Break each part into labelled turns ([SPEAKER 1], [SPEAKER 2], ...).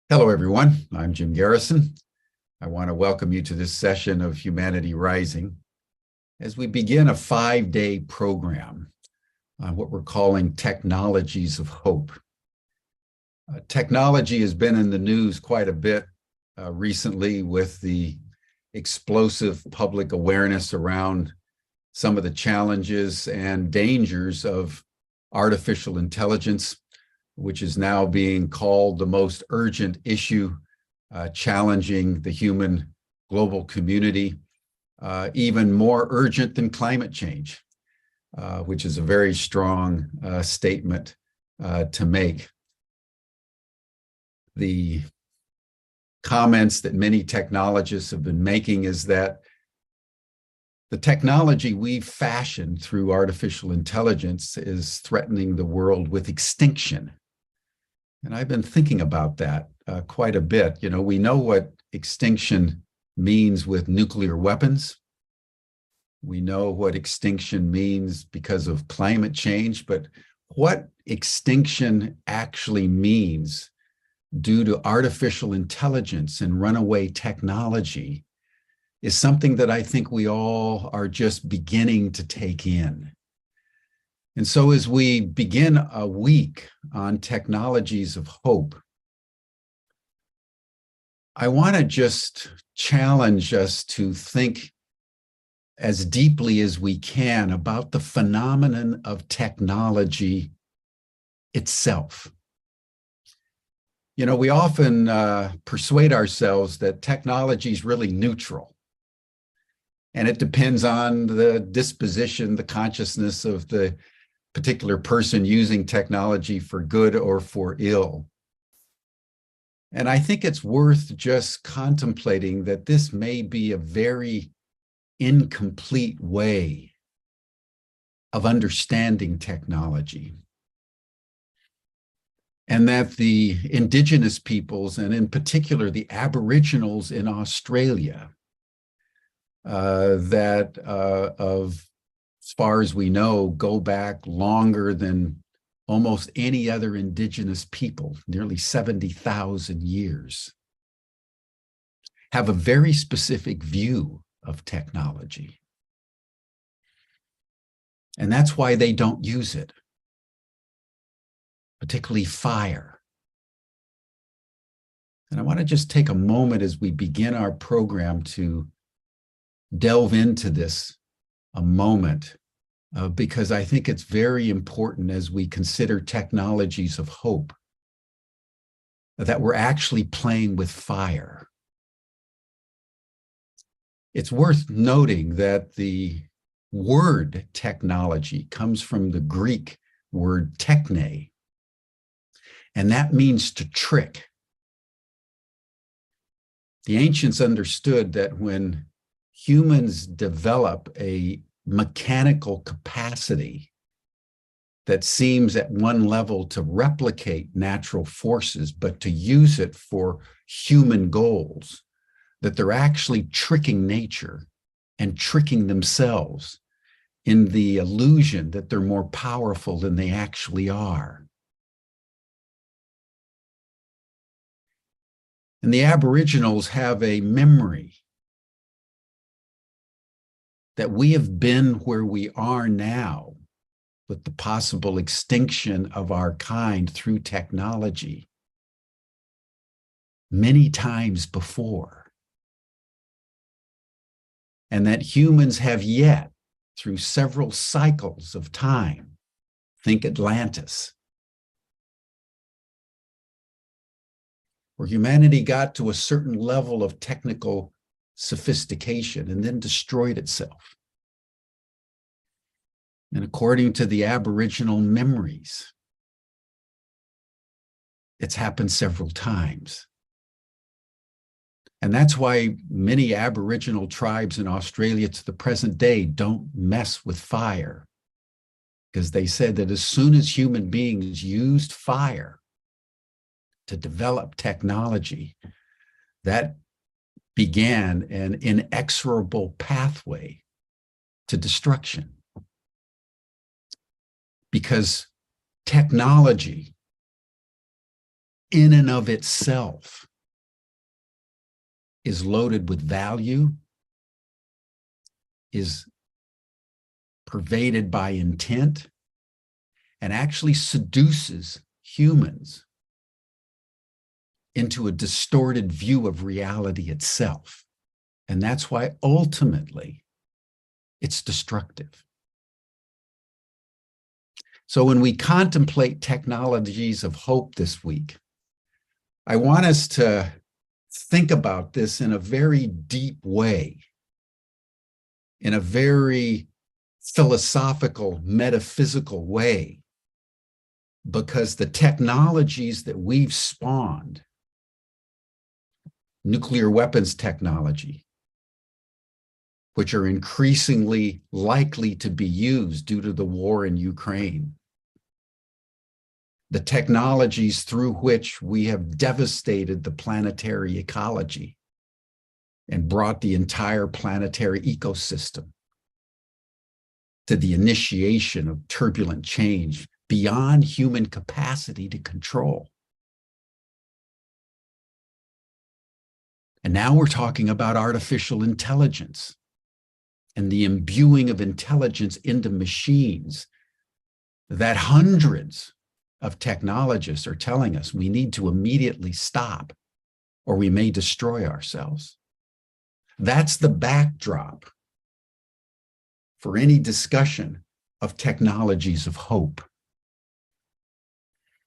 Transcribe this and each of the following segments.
[SPEAKER 1] Hello, everyone. I'm Jim Garrison. I want to welcome you to this session of Humanity Rising as we begin a 5-day program on what we're calling Technologies of Hope. Technology has been in the news quite a bit recently with the explosive public awareness around some of the challenges and dangers of artificial intelligence, which is now being called the most urgent issue challenging the human global community, even more urgent than climate change, which is a very strong statement to make. The comments that many technologists have been making is that the technology we've fashioned through artificial intelligence is threatening the world with extinction. And I've been thinking about that quite a bit. You know, we know what extinction means with nuclear weapons. We know what extinction means because of climate change, but what extinction actually means due to artificial intelligence and runaway technology is something that I think we all are just beginning to take in. And so as we begin a week on Technologies of Hope, I want to just challenge us to think as deeply as we can about the phenomenon of technology itself. You know, we often persuade ourselves that technology is really neutral. And it depends on the disposition, the consciousness of the particular person using technology for good or for ill. And I think it's worth just contemplating that this may be a very incomplete way of understanding technology. And that the indigenous peoples, and in particular the Aboriginals in Australia, as far as we know, go back longer than almost any other indigenous people, nearly 70,000 years, have a very specific view of technology. And that's why they don't use it, particularly fire. And I want to just take a moment as we begin our program to delve into this a moment, because I think it's very important as we consider technologies of hope that we're actually playing with fire. It's worth noting that the word technology comes from the Greek word techne, and that means to trick. The ancients understood that when humans develop a mechanical capacity that seems at one level to replicate natural forces, but to use it for human goals, that they're actually tricking nature and tricking themselves in the illusion that they're more powerful than they actually are. And the Aboriginals have a memory that we have been where we are now with the possible extinction of our kind through technology many times before. And that humans have yet, through several cycles of time, think Atlantis, where humanity got to a certain level of technical sophistication and then destroyed itself. And according to the Aboriginal memories, it's happened several times. And that's why many Aboriginal tribes in Australia to the present day don't mess with fire, because they said that as soon as human beings used fire to develop technology, that began an inexorable pathway to destruction. Because technology in and of itself is loaded with value, is pervaded by intent, and actually seduces humans into a distorted view of reality itself. And that's why ultimately it's destructive. So when we contemplate technologies of hope this week, I want us to think about this in a very deep way, in a very philosophical, metaphysical way, because the technologies that we've spawned, nuclear weapons technology, which are increasingly likely to be used due to the war in Ukraine, the technologies through which we have devastated the planetary ecology and brought the entire planetary ecosystem to the initiation of turbulent change beyond human capacity to control. And now we're talking about artificial intelligence and the imbuing of intelligence into machines that hundreds of technologists are telling us we need to immediately stop or we may destroy ourselves. That's the backdrop for any discussion of technologies of hope.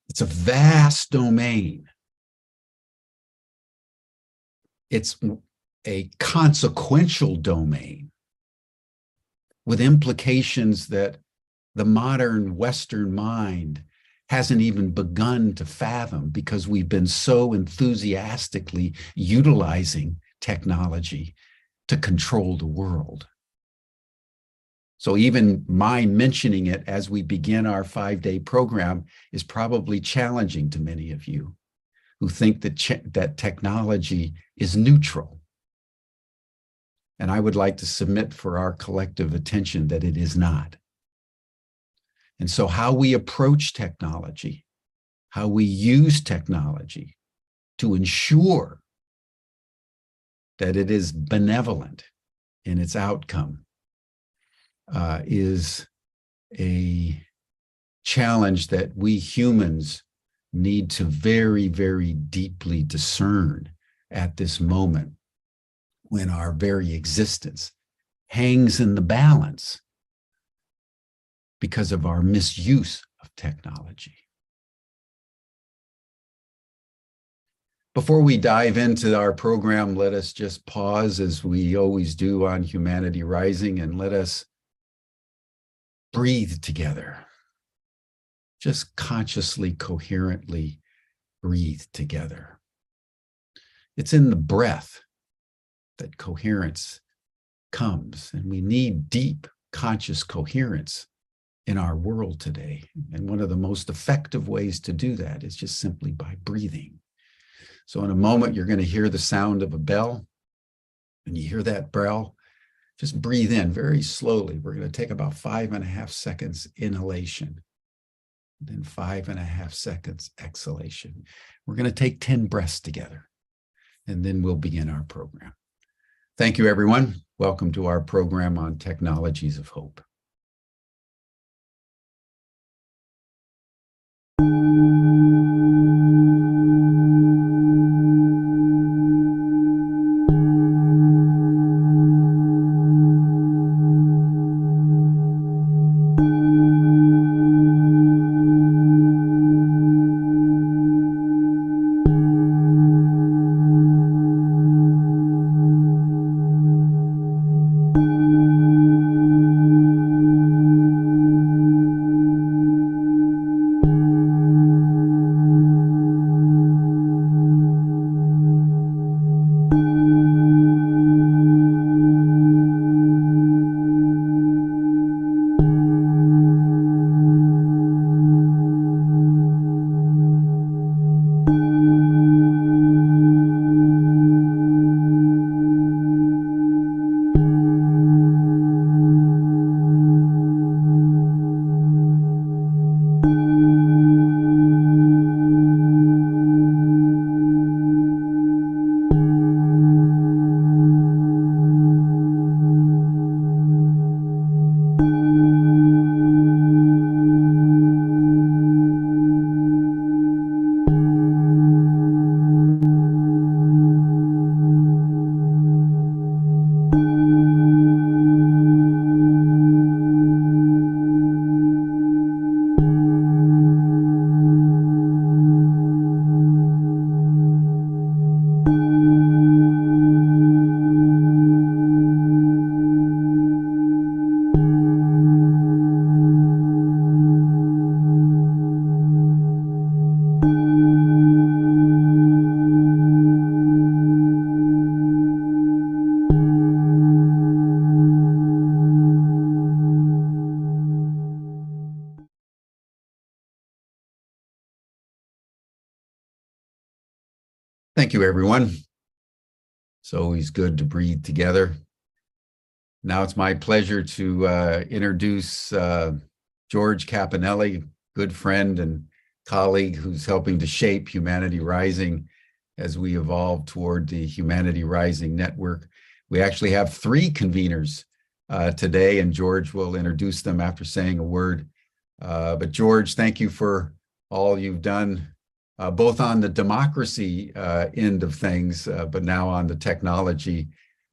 [SPEAKER 1] It's a vast domain. It's a consequential domain with implications that the modern Western mind hasn't even begun to fathom because we've been so enthusiastically utilizing technology to control the world. So even my mentioning it as we begin our 5-day program is probably challenging to many of you who think that technology is neutral. And I would like to submit for our collective attention that it is not. And so how we approach technology, how we use technology to ensure that it is benevolent in its outcome is a challenge that we humans need to very, very deeply discern at this moment when our very existence hangs in the balance because of our misuse of technology. Before we dive into our program, let us just pause as we always do on Humanity Rising and let us breathe together. Just consciously, coherently breathe together. It's in the breath that coherence comes, and we need deep conscious coherence in our world today. And one of the most effective ways to do that is just simply by breathing. So in a moment, you're going to hear the sound of a bell. When you hear that bell, just breathe in very slowly. We're going to take about 5.5 seconds inhalation, then 5.5 seconds exhalation. We're going to take 10 breaths together, and then we'll begin our program. Thank you, everyone. Welcome to our program on Technologies of Hope. Thank you, everyone. It's always good to breathe together. Now it's my pleasure to introduce George Caponelli, good friend and colleague who's helping to shape Humanity Rising as we evolve toward the Humanity Rising Network. We actually have three conveners today, and George will introduce them after saying a word. But George, thank you for all you've done, both on the democracy end of things, but now on the technology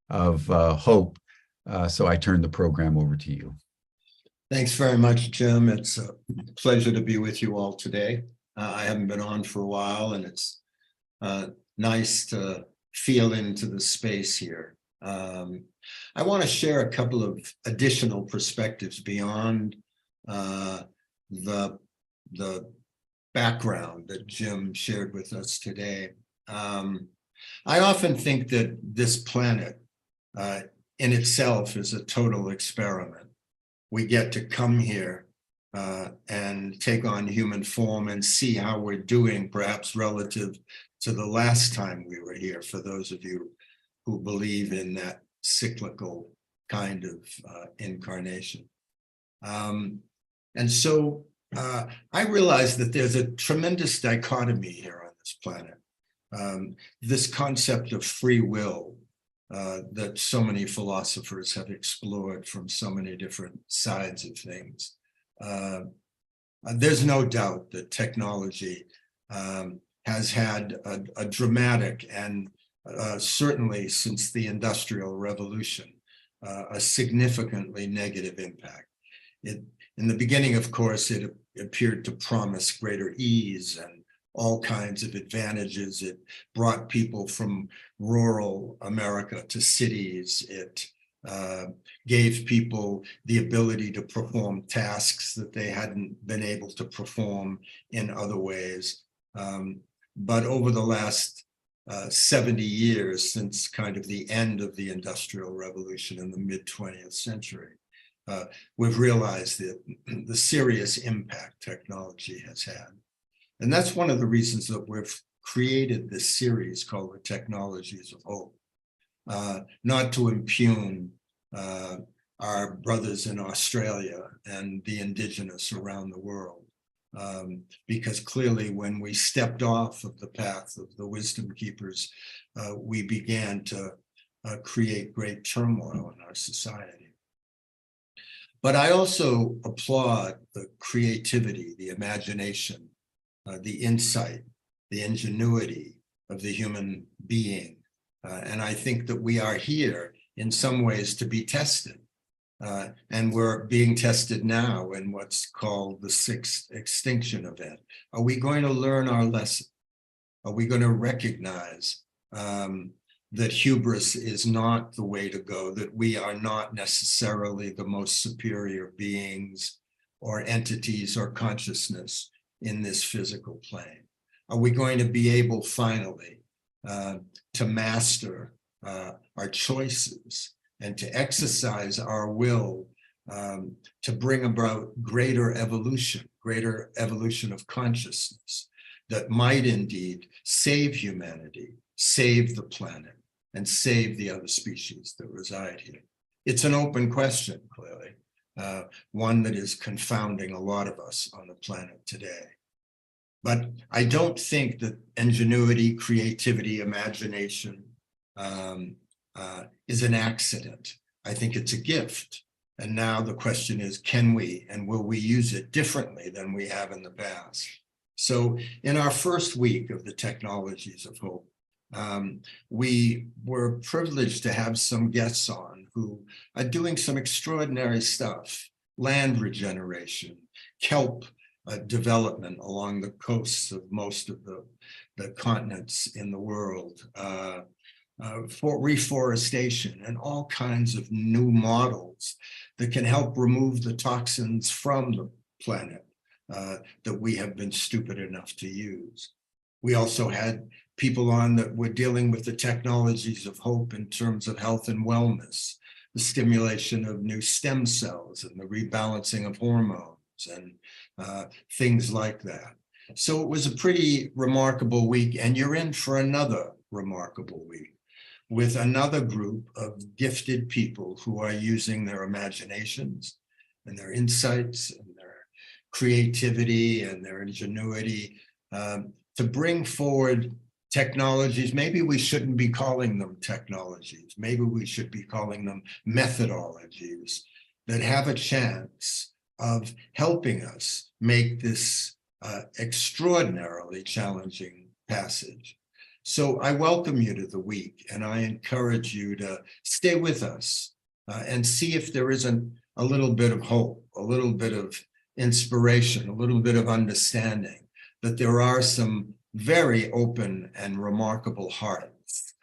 [SPEAKER 1] of hope. So I turn the program over to you.
[SPEAKER 2] Thanks very much, Jim. It's a pleasure to be with you all today. I haven't been on for a while, and it's nice to feel into the space here. I want to share a couple of additional perspectives beyond the background that Jim shared with us today. I often think that this planet in itself is a total experiment. We get to come here and take on human form and see how we're doing, perhaps relative to the last time we were here, for those of you who believe in that cyclical kind of incarnation. And so I realize that there's a tremendous dichotomy here on this planet. This concept of free will that so many philosophers have explored from so many different sides of things. There's no doubt that technology has had a dramatic and certainly since the Industrial Revolution, a significantly negative impact. In the beginning, of course, it appeared to promise greater ease and all kinds of advantages. It brought people from rural America to cities. It gave people the ability to perform tasks that they hadn't been able to perform in other ways. But over the last 70 years, since kind of the end of the Industrial Revolution in the mid-20th century, we've realized the serious impact technology has had. And that's one of the reasons that we've created this series called The Technologies of Hope, not to impugn our brothers in Australia and the indigenous around the world, because clearly when we stepped off of the path of the wisdom keepers, we began to create great turmoil in our society. But I also applaud the creativity, the imagination, the insight, the ingenuity of the human being. And I think that we are here in some ways to be tested. And we're being tested now in what's called the sixth extinction event. Are we going to learn our lesson? Are we going to recognize that hubris is not the way to go, that we are not necessarily the most superior beings or entities or consciousness in this physical plane? Are we going to be able finally to master our choices and to exercise our will to bring about greater evolution of consciousness that might indeed save humanity, save the planet, and save the other species that reside here? It's an open question, clearly, one that is confounding a lot of us on the planet today. But I don't think that ingenuity, creativity, imagination is an accident. I think it's a gift. And now the question is, can we and will we use it differently than we have in the past? So in our first week of the Technologies of Hope, we were privileged to have some guests on who are doing some extraordinary stuff: land regeneration, kelp development along the coasts of most of the continents in the world, for reforestation, and all kinds of new models that can help remove the toxins from the planet that we have been stupid enough to use. We also had people on that were dealing with the technologies of hope in terms of health and wellness, the stimulation of new stem cells and the rebalancing of hormones and things like that. So it was a pretty remarkable week, and you're in for another remarkable week with another group of gifted people who are using their imaginations and their insights and their creativity and their ingenuity to bring forward technologies. Maybe we shouldn't be calling them technologies. Maybe we should be calling them methodologies that have a chance of helping us make this extraordinarily challenging passage. So I welcome you to the week, and I encourage you to stay with us and see if there isn't a little bit of hope, a little bit of inspiration, a little bit of understanding that there are some very open and remarkable hearts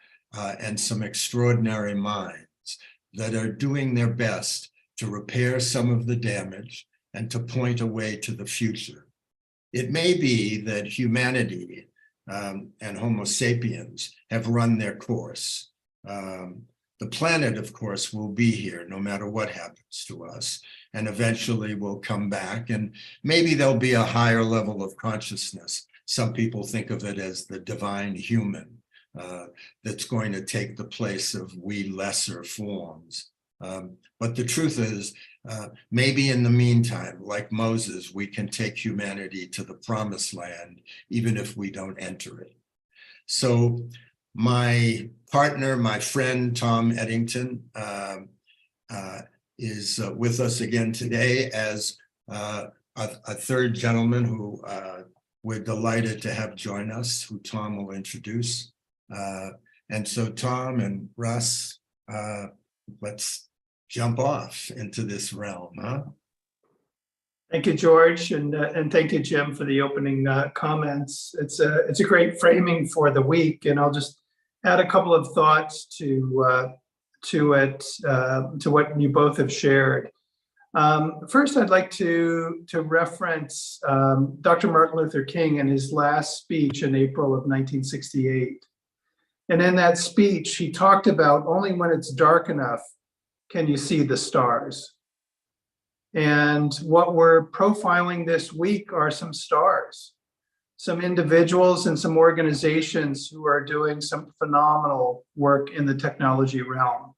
[SPEAKER 2] and some extraordinary minds that are doing their best to repair some of the damage and to point a way to the future. It may be that humanity and Homo sapiens have run their course. The planet, of course, will be here no matter what happens to us, and eventually we'll come back, and maybe there'll be a higher level of consciousness. Some people think of it as the divine human that's going to take the place of we lesser forms. But the truth is, maybe in the meantime, like Moses, we can take humanity to the promised land, even if we don't enter it. So my partner, my friend, Tom Eddington, is with us again today as a third gentleman who we're delighted to have join us, who Tom will introduce. And so Tom and Russ, let's jump off into this realm, huh?
[SPEAKER 3] Thank you, George, and thank you, Jim, for the opening comments. It's a great framing for the week, and I'll just add a couple of thoughts to what you both have shared. First, I'd like to reference Dr. Martin Luther King in his last speech in April of 1968. And in that speech, he talked about only when it's dark enough can you see the stars. And what we're profiling this week are some stars, some individuals and some organizations who are doing some phenomenal work in the technology realm,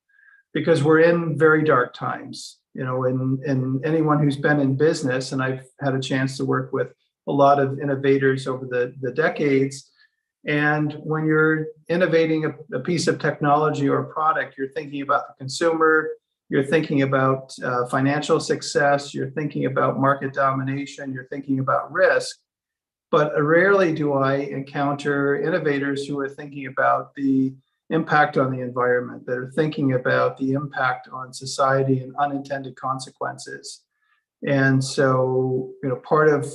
[SPEAKER 3] because we're in very dark times. You know, and anyone who's been in business, and I've had a chance to work with a lot of innovators over the decades, and when you're innovating a piece of technology or a product, you're thinking about the consumer, you're thinking about financial success, you're thinking about market domination, you're thinking about risk. But rarely do I encounter innovators who are thinking about the impact on the environment, that are thinking about the impact on society and unintended consequences. And so, you know, part of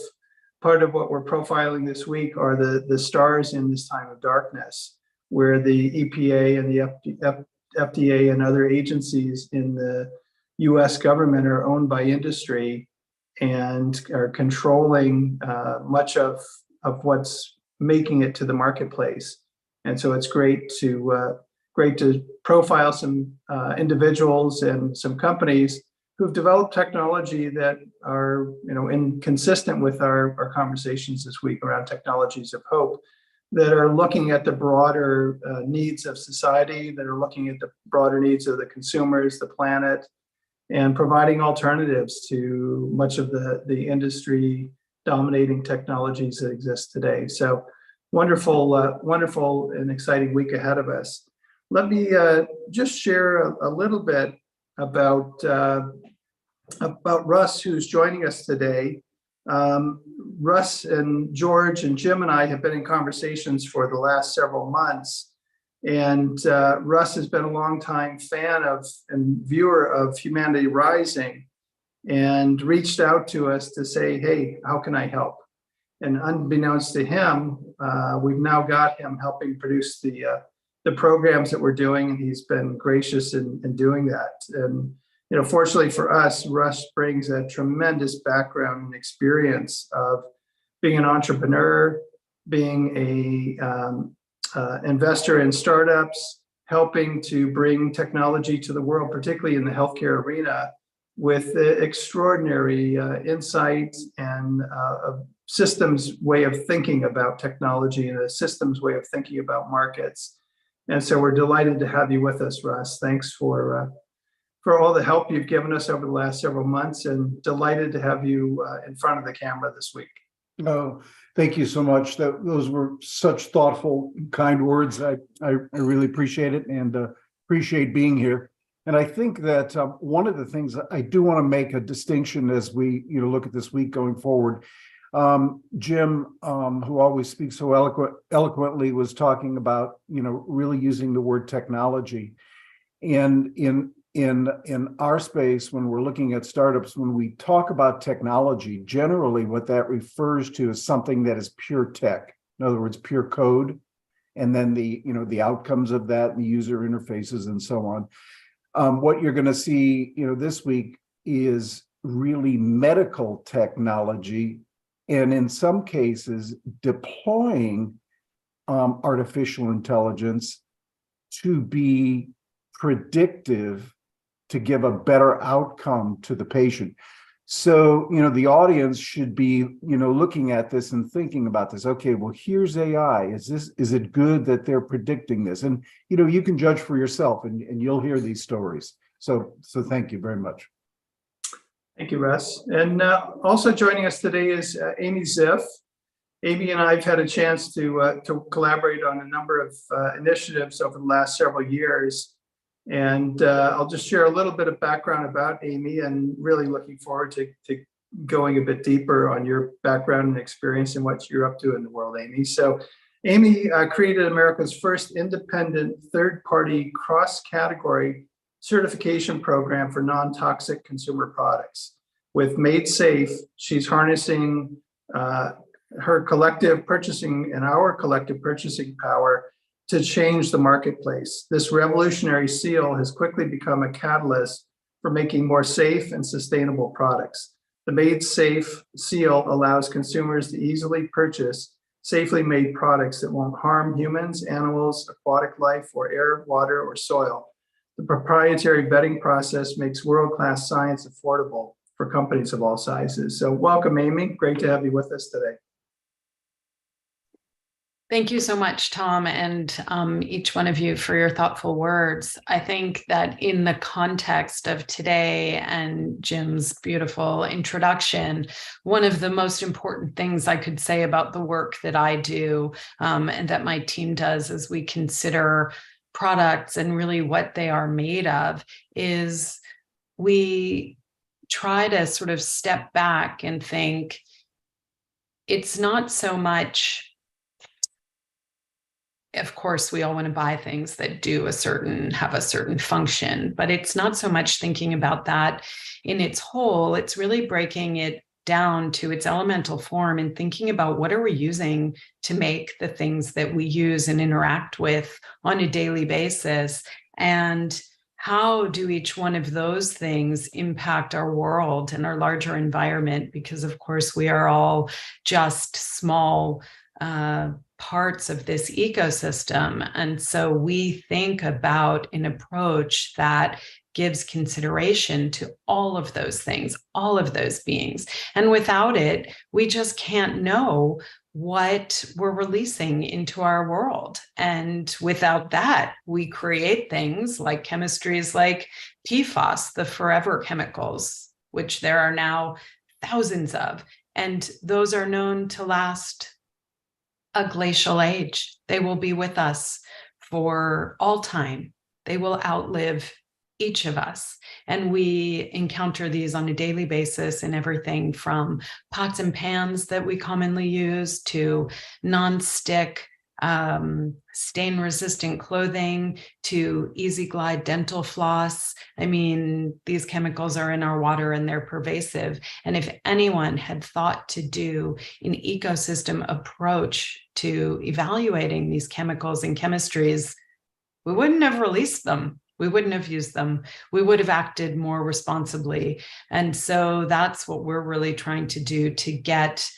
[SPEAKER 3] what we're profiling this week are the stars in this time of darkness, where the EPA and the FDA and other agencies in the US government are owned by industry and are controlling much of what's making it to the marketplace. And so it's great to profile some individuals and some companies who've developed technology that are, you know, inconsistent with our conversations this week around technologies of hope, that are looking at the broader needs of society, that are looking at the broader needs of the consumers, the planet, and providing alternatives to much of the industry dominating technologies that exist today. So wonderful and exciting week ahead of us. Let me just share a little bit about Russ, who's joining us today. Russ and George and Jim and I have been in conversations for the last several months. And Russ has been a longtime fan of and viewer of Humanity Rising, and reached out to us to say, hey, how can I help? And unbeknownst to him, we've now got him helping produce the programs that we're doing, and he's been gracious in doing that. And you know, fortunately for us, Russ brings a tremendous background and experience of being an entrepreneur, being a investor in startups, helping to bring technology to the world, particularly in the healthcare arena, with extraordinary insight and systems way of thinking about technology and a systems way of thinking about markets. And so we're delighted to have you with us, Russ. Thanks for all the help you've given us over the last several months, and delighted to have you in front of the camera this week.
[SPEAKER 4] Oh, thank you so much. Those were such thoughtful, kind words. I really appreciate it, and appreciate being here. And I think that one of the things I do want to make a distinction as we look at this week going forward. Jim, who always speaks so eloquently, was talking about really using the word technology, and in our space, when we're looking at startups, when we talk about technology, generally what that refers to is something that is pure tech. In other words, pure code, and then the outcomes of that, the user interfaces, and so on. What you're going to see, this week is really medical technology, and in some cases, deploying artificial intelligence to be predictive, to give a better outcome to the patient. So, the audience should be, looking at this and thinking about this. Okay, well, here's AI. Is it good that they're predicting this? And, you can judge for yourself, and you'll hear these stories. So thank you very much.
[SPEAKER 3] Thank you, Russ. And also joining us today is Amy Ziff. Amy and I have had a chance to collaborate on a number of initiatives over the last several years. And I'll just share a little bit of background about Amy, and really looking forward to going a bit deeper on your background and experience and what you're up to in the world, Amy. So Amy created America's first independent third-party cross-category certification program for non-toxic consumer products. With Made Safe, she's harnessing her collective purchasing and our collective purchasing power to change the marketplace. This revolutionary seal has quickly become a catalyst for making more safe and sustainable products. The Made Safe seal allows consumers to easily purchase safely made products that won't harm humans, animals, aquatic life, or air, water, or soil. The proprietary vetting process makes world-class science affordable for companies of all sizes. So welcome, Amy. Great to have you with us today.
[SPEAKER 5] Thank you so much, Tom, and each one of you for your thoughtful words. I think that in the context of today and Jim's beautiful introduction, one of the most important things I could say about the work that I do and that my team does as we consider products and really what they are made of is we try to sort of step back and think it's not so much. Of course, we all want to buy things that have a certain function, but it's not so much thinking about that in its whole. It's really breaking it down to its elemental form and thinking about what are we using to make the things that we use and interact with on a daily basis, and how do each one of those things impact our world and our larger environment? Because of course, we are all just small parts of this ecosystem. And so we think about an approach that gives consideration to all of those things, all of those beings. And without it, we just can't know what we're releasing into our world. And without that, we create things like chemistries like PFAS, the forever chemicals, which there are now thousands of. And those are known to last a glacial age. They will be with us for all time. They will outlive each of us. And we encounter these on a daily basis in everything from pots and pans that we commonly use to non-stick stain-resistant clothing to Easy Glide dental floss. I mean, these chemicals are in our water and they're pervasive. And if anyone had thought to do an ecosystem approach to evaluating these chemicals and chemistries, we wouldn't have released them. We wouldn't have used them. We would have acted more responsibly. And so that's what we're really trying to do to get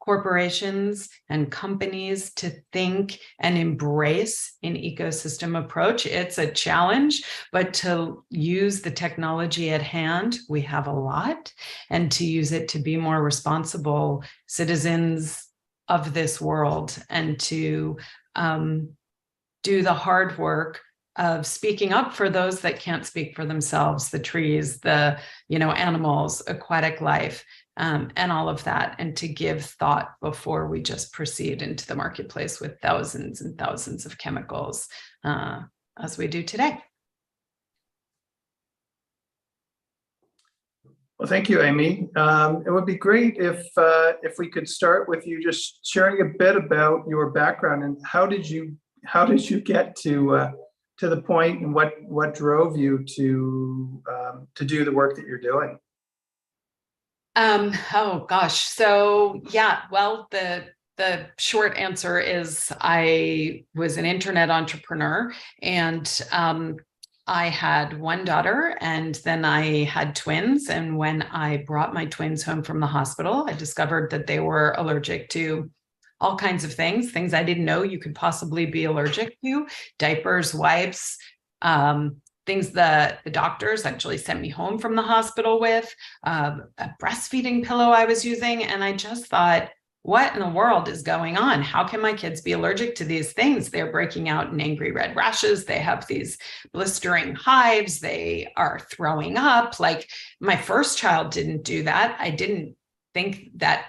[SPEAKER 5] corporations and companies to think and embrace an ecosystem approach. It's a challenge, but to use the technology at hand, we have a lot, and to use it to be more responsible citizens of this world, and to do the hard work of speaking up for those that can't speak for themselves, the trees, the animals, aquatic life, and all of that, and to give thought before we just proceed into the marketplace with thousands and thousands of chemicals, as we do today.
[SPEAKER 3] Well, thank you, Amy. It would be great if we could start with you just sharing a bit about your background and how did you get to the point, and what drove you to do the work that you're doing?
[SPEAKER 5] Oh gosh. So yeah, well, the short answer is I was an internet entrepreneur, and I had one daughter, and then I had twins. And when I brought my twins home from the hospital, I discovered that they were allergic to all kinds of things I didn't know you could possibly be allergic to: diapers, wipes, things that the doctors actually sent me home from the hospital with, a breastfeeding pillow I was using. And I just thought, what in the world is going on? How can my kids be allergic to these things? They're breaking out in angry red rashes. They have these blistering hives. They are throwing up. Like, my first child didn't do that. I didn't think that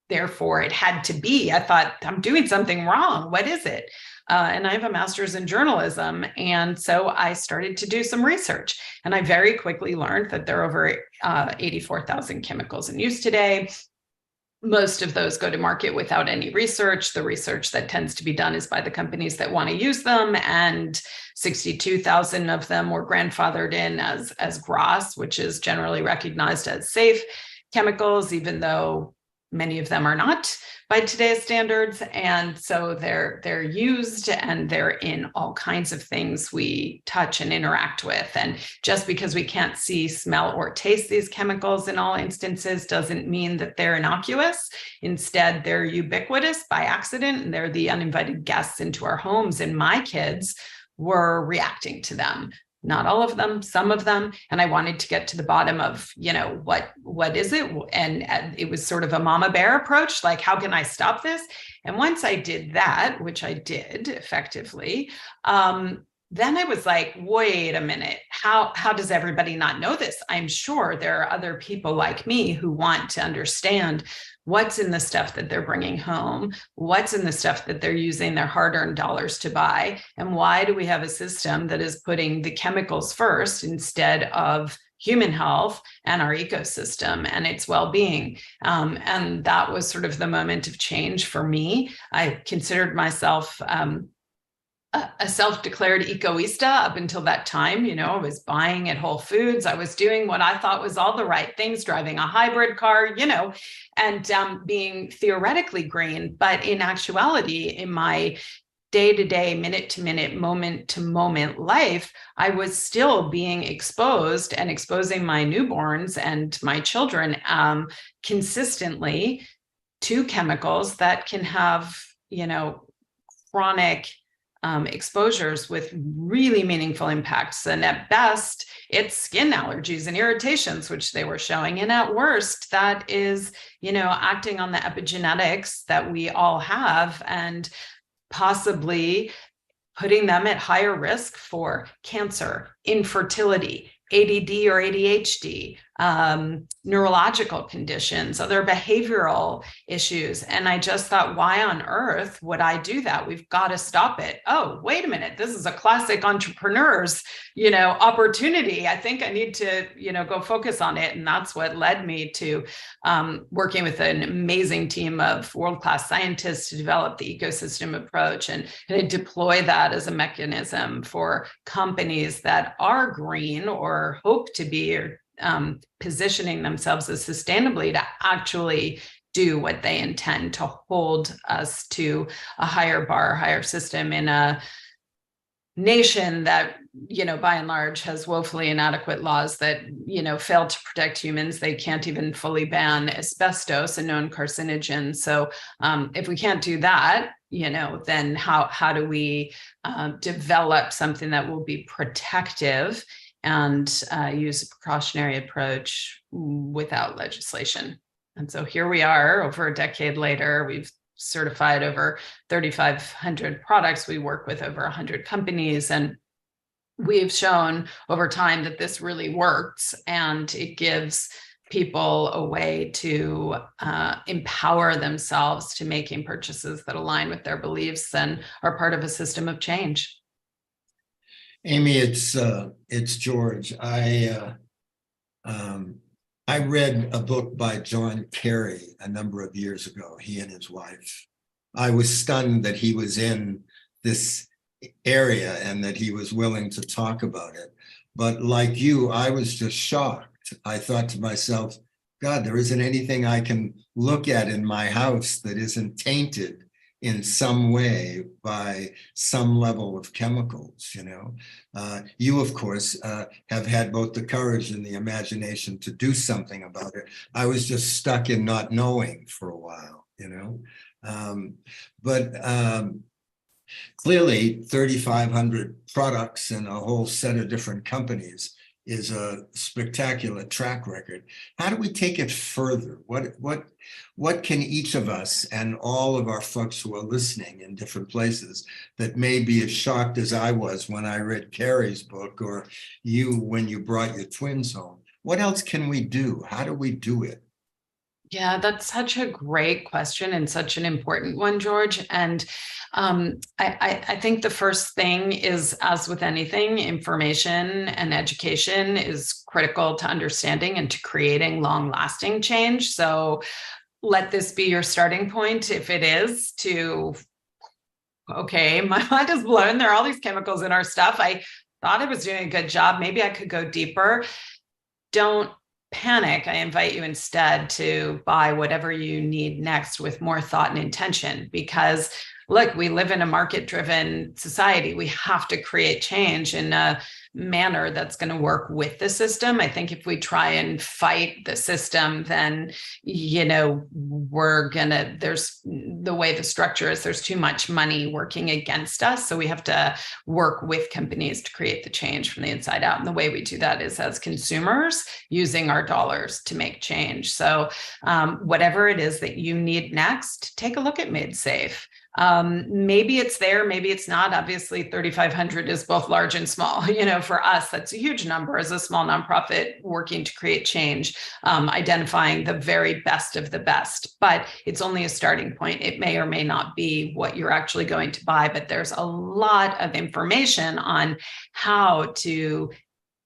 [SPEAKER 5] therefore it had to be. I thought, I'm doing something wrong. What is it? And I have a master's in journalism. And so I started to do some research. And I very quickly learned that there are over 84,000 chemicals in use today. Most of those go to market without any research. The research that tends to be done is by the companies that want to use them. And 62,000 of them were grandfathered in as GRAS, which is generally recognized as safe chemicals, even though many of them are not by today's standards. And so they're used, and they're in all kinds of things we touch and interact with. And just because we can't see, smell, or taste these chemicals in all instances doesn't mean that they're innocuous. Instead, they're ubiquitous by accident, and they're the uninvited guests into our homes. And my kids were reacting to them. Not all of them, some of them. And I wanted to get to the bottom of, what is it? And it was sort of a mama bear approach, like, how can I stop this? And once I did that, which I did effectively, then I was like, wait a minute, how does everybody not know this? I'm sure there are other people like me who want to understand what's in the stuff that they're bringing home, what's in the stuff that they're using their hard-earned dollars to buy, and why do we have a system that is putting the chemicals first instead of human health and our ecosystem and its well-being. And that was sort of the moment of change for me. I considered myself a self-declared ecoista up until that time. I was buying at Whole Foods. I was doing what I thought was all the right things, driving a hybrid car, and being theoretically green. But in actuality, in my day-to-day, minute-to-minute, moment-to-moment life, I was still being exposed and exposing my newborns and my children consistently to chemicals that can have, chronic exposures with really meaningful impacts. And at best, it's skin allergies and irritations, which they were showing. And at worst, that is, acting on the epigenetics that we all have, and possibly putting them at higher risk for cancer, infertility, ADD or ADHD, neurological conditions, other behavioral issues. And I just thought, why on earth would I do that? We've got to stop it. Oh, wait a minute. This is a classic entrepreneur's, opportunity. I think I need to, go focus on it. And that's what led me to working with an amazing team of world-class scientists to develop the ecosystem approach and deploy that as a mechanism for companies that are green or hope to be, or positioning themselves as sustainably, to actually do what they intend, to hold us to a higher bar, higher system in a nation that, by and large has woefully inadequate laws that, fail to protect humans. They can't even fully ban asbestos, a known carcinogen. So if we can't do that, then how do we develop something that will be protective and use a precautionary approach without legislation? And so here we are over a decade later. We've certified over 3,500 products. We work with over 100 companies, and we've shown over time that this really works, and it gives people a way to empower themselves to making purchases that align with their beliefs and are part of a system of change.
[SPEAKER 2] Amy, it's George. I read a book by John Kerry a number of years ago, he and his wife. I was stunned that he was in this area and that he was willing to talk about it. But like you, I was just shocked. I thought to myself, God, there isn't anything I can look at in my house that isn't tainted in some way by some level of chemicals, You, of course, have had both the courage and the imagination to do something about it. I was just stuck in not knowing for a while, Clearly 3,500 products and a whole set of different companies is a spectacular track record. How do we take it further? What can each of us and all of our folks who are listening in different places that may be as shocked as I was when I read Carrie's book, or you when you brought your twins home? What else can we do? How do we do it?
[SPEAKER 5] Yeah, that's such a great question and such an important one, George. And I think the first thing is, as with anything, information and education is critical to understanding and to creating long-lasting change. So let this be your starting point. If it is to, okay, my mind is blown. There are all these chemicals in our stuff. I thought I was doing a good job. Maybe I could go deeper. Don't panic. I invite you instead to buy whatever you need next with more thought and intention, because look, we live in a market-driven society. We have to create change in a manner that's going to work with the system. I think if we try and fight the system, then, there's the way the structure is, there's too much money working against us. So we have to work with companies to create the change from the inside out. And the way we do that is as consumers using our dollars to make change. So whatever it is that you need next, take a look at Made Safe. Maybe it's there, maybe it's not. Obviously, 3,500 is both large and small. For us, that's a huge number as a small nonprofit working to create change, identifying the very best of the best. But it's only a starting point. It may or may not be what you're actually going to buy, but there's a lot of information on how to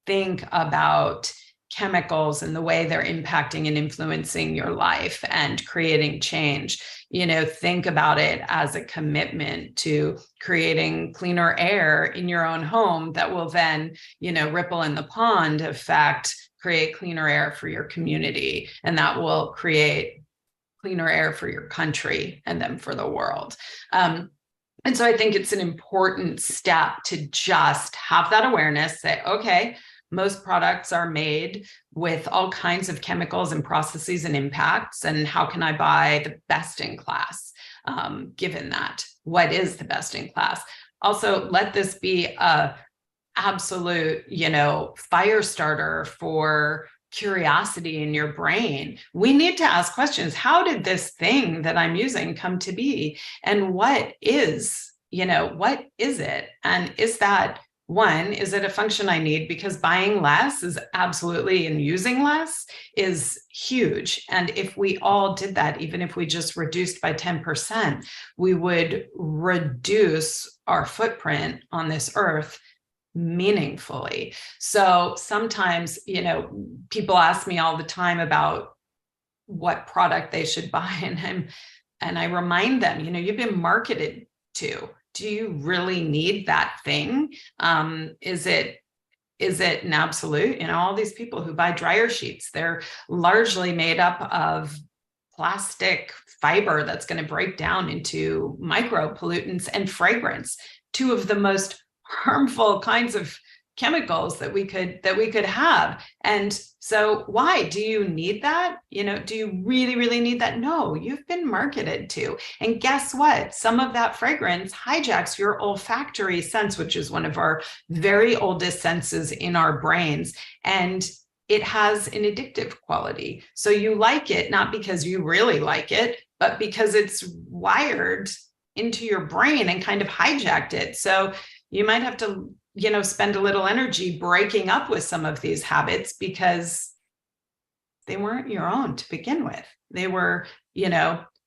[SPEAKER 5] think about chemicals and the way they're impacting and influencing your life and creating change. Think about it as a commitment to creating cleaner air in your own home that will then, ripple in the pond effect, create cleaner air for your community, and that will create cleaner air for your country and then for the world. And so I think it's an important step to just have that awareness, say, okay, most products are made with all kinds of chemicals and processes and impacts. And how can I buy the best in class? Given that, what is the best in class? Also, let this be a absolute, fire starter for curiosity in your brain. We need to ask questions. How did this thing that I'm using come to be? And what is it? And is that one, is it a function I need? Because buying less is absolutely, and using less is huge. And if we all did that, even if we just reduced by 10%, we would reduce our footprint on this earth meaningfully. So sometimes, people ask me all the time about what product they should buy. And I remind them, you've been marketed to. Do you really need that thing? Is it an absolute? All these people who buy dryer sheets, they're largely made up of plastic fiber that's going to break down into micro pollutants and fragrance, two of the most harmful kinds of chemicals that we could have. And so why do you need that? Do you really, really need that? No, you've been marketed to. And guess what? Some of that fragrance hijacks your olfactory sense, which is one of our very oldest senses in our brains. And it has an addictive quality. So you like it, not because you really like it, but because it's wired into your brain and kind of hijacked it. So you might have to spend a little energy breaking up with some of these habits because they weren't your own to begin with. They were,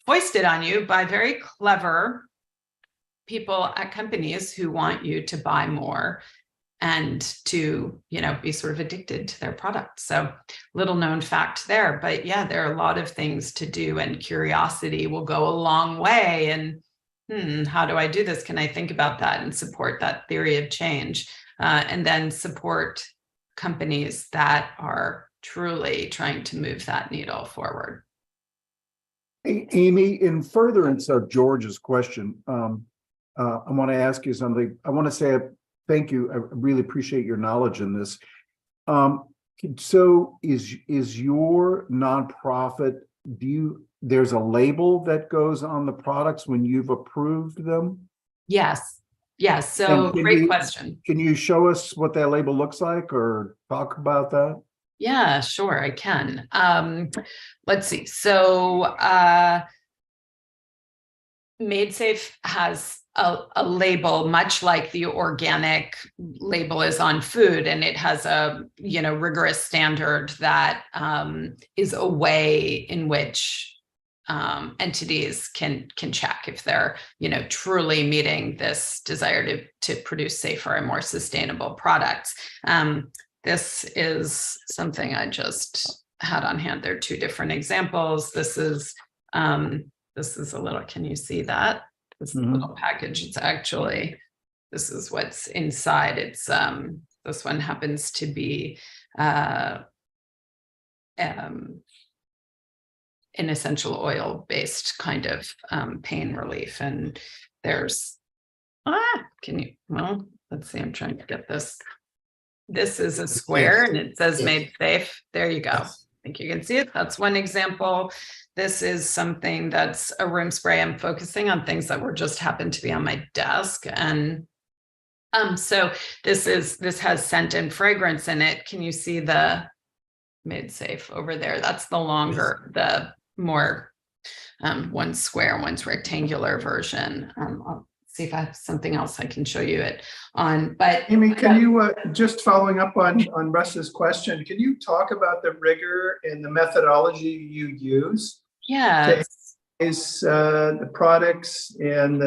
[SPEAKER 5] foisted on you by very clever people at companies who want you to buy more and to, be sort of addicted to their product. So little known fact there, but yeah, there are a lot of things to do, and curiosity will go a long way. And how do I do this? Can I think about that and support that theory of change? And then support companies that are truly trying to move that needle forward.
[SPEAKER 4] Hey, Amy, in furtherance of George's question, I want to ask you something. I want to say thank you. I really appreciate your knowledge in this. So is your nonprofit, there's a label that goes on the products when you've approved them?
[SPEAKER 5] Yes. So great question.
[SPEAKER 4] Can you show us what that label looks like or talk about that?
[SPEAKER 5] Yeah, sure, I can. Let's see. So MadeSafe has a label much like the organic label is on food, and it has a rigorous standard that is a way in which entities can check if they're truly meeting this desire to produce safer and more sustainable products. This is something I just had on hand. There are two different examples. This is a little, can you see that? This little package, it's actually, this is what's inside. It's this one happens to be an essential oil based kind of pain relief. And there's, let's see, I'm trying to get this. This is a square and it says MadeSafe. There you go. I think you can see it. That's one example. This is something that's a room spray. I'm focusing on things that were just happened to be on my desk. And so this has scent and fragrance in it. Can you see the MadeSafe over there? That's the longer, the more one's square, one's rectangular version. I'll see if I have something else I can show you it on. But
[SPEAKER 3] Amy, can you just following up on Russ's question, can you talk about the rigor and the methodology you use?
[SPEAKER 5] Yeah,
[SPEAKER 3] Is the products and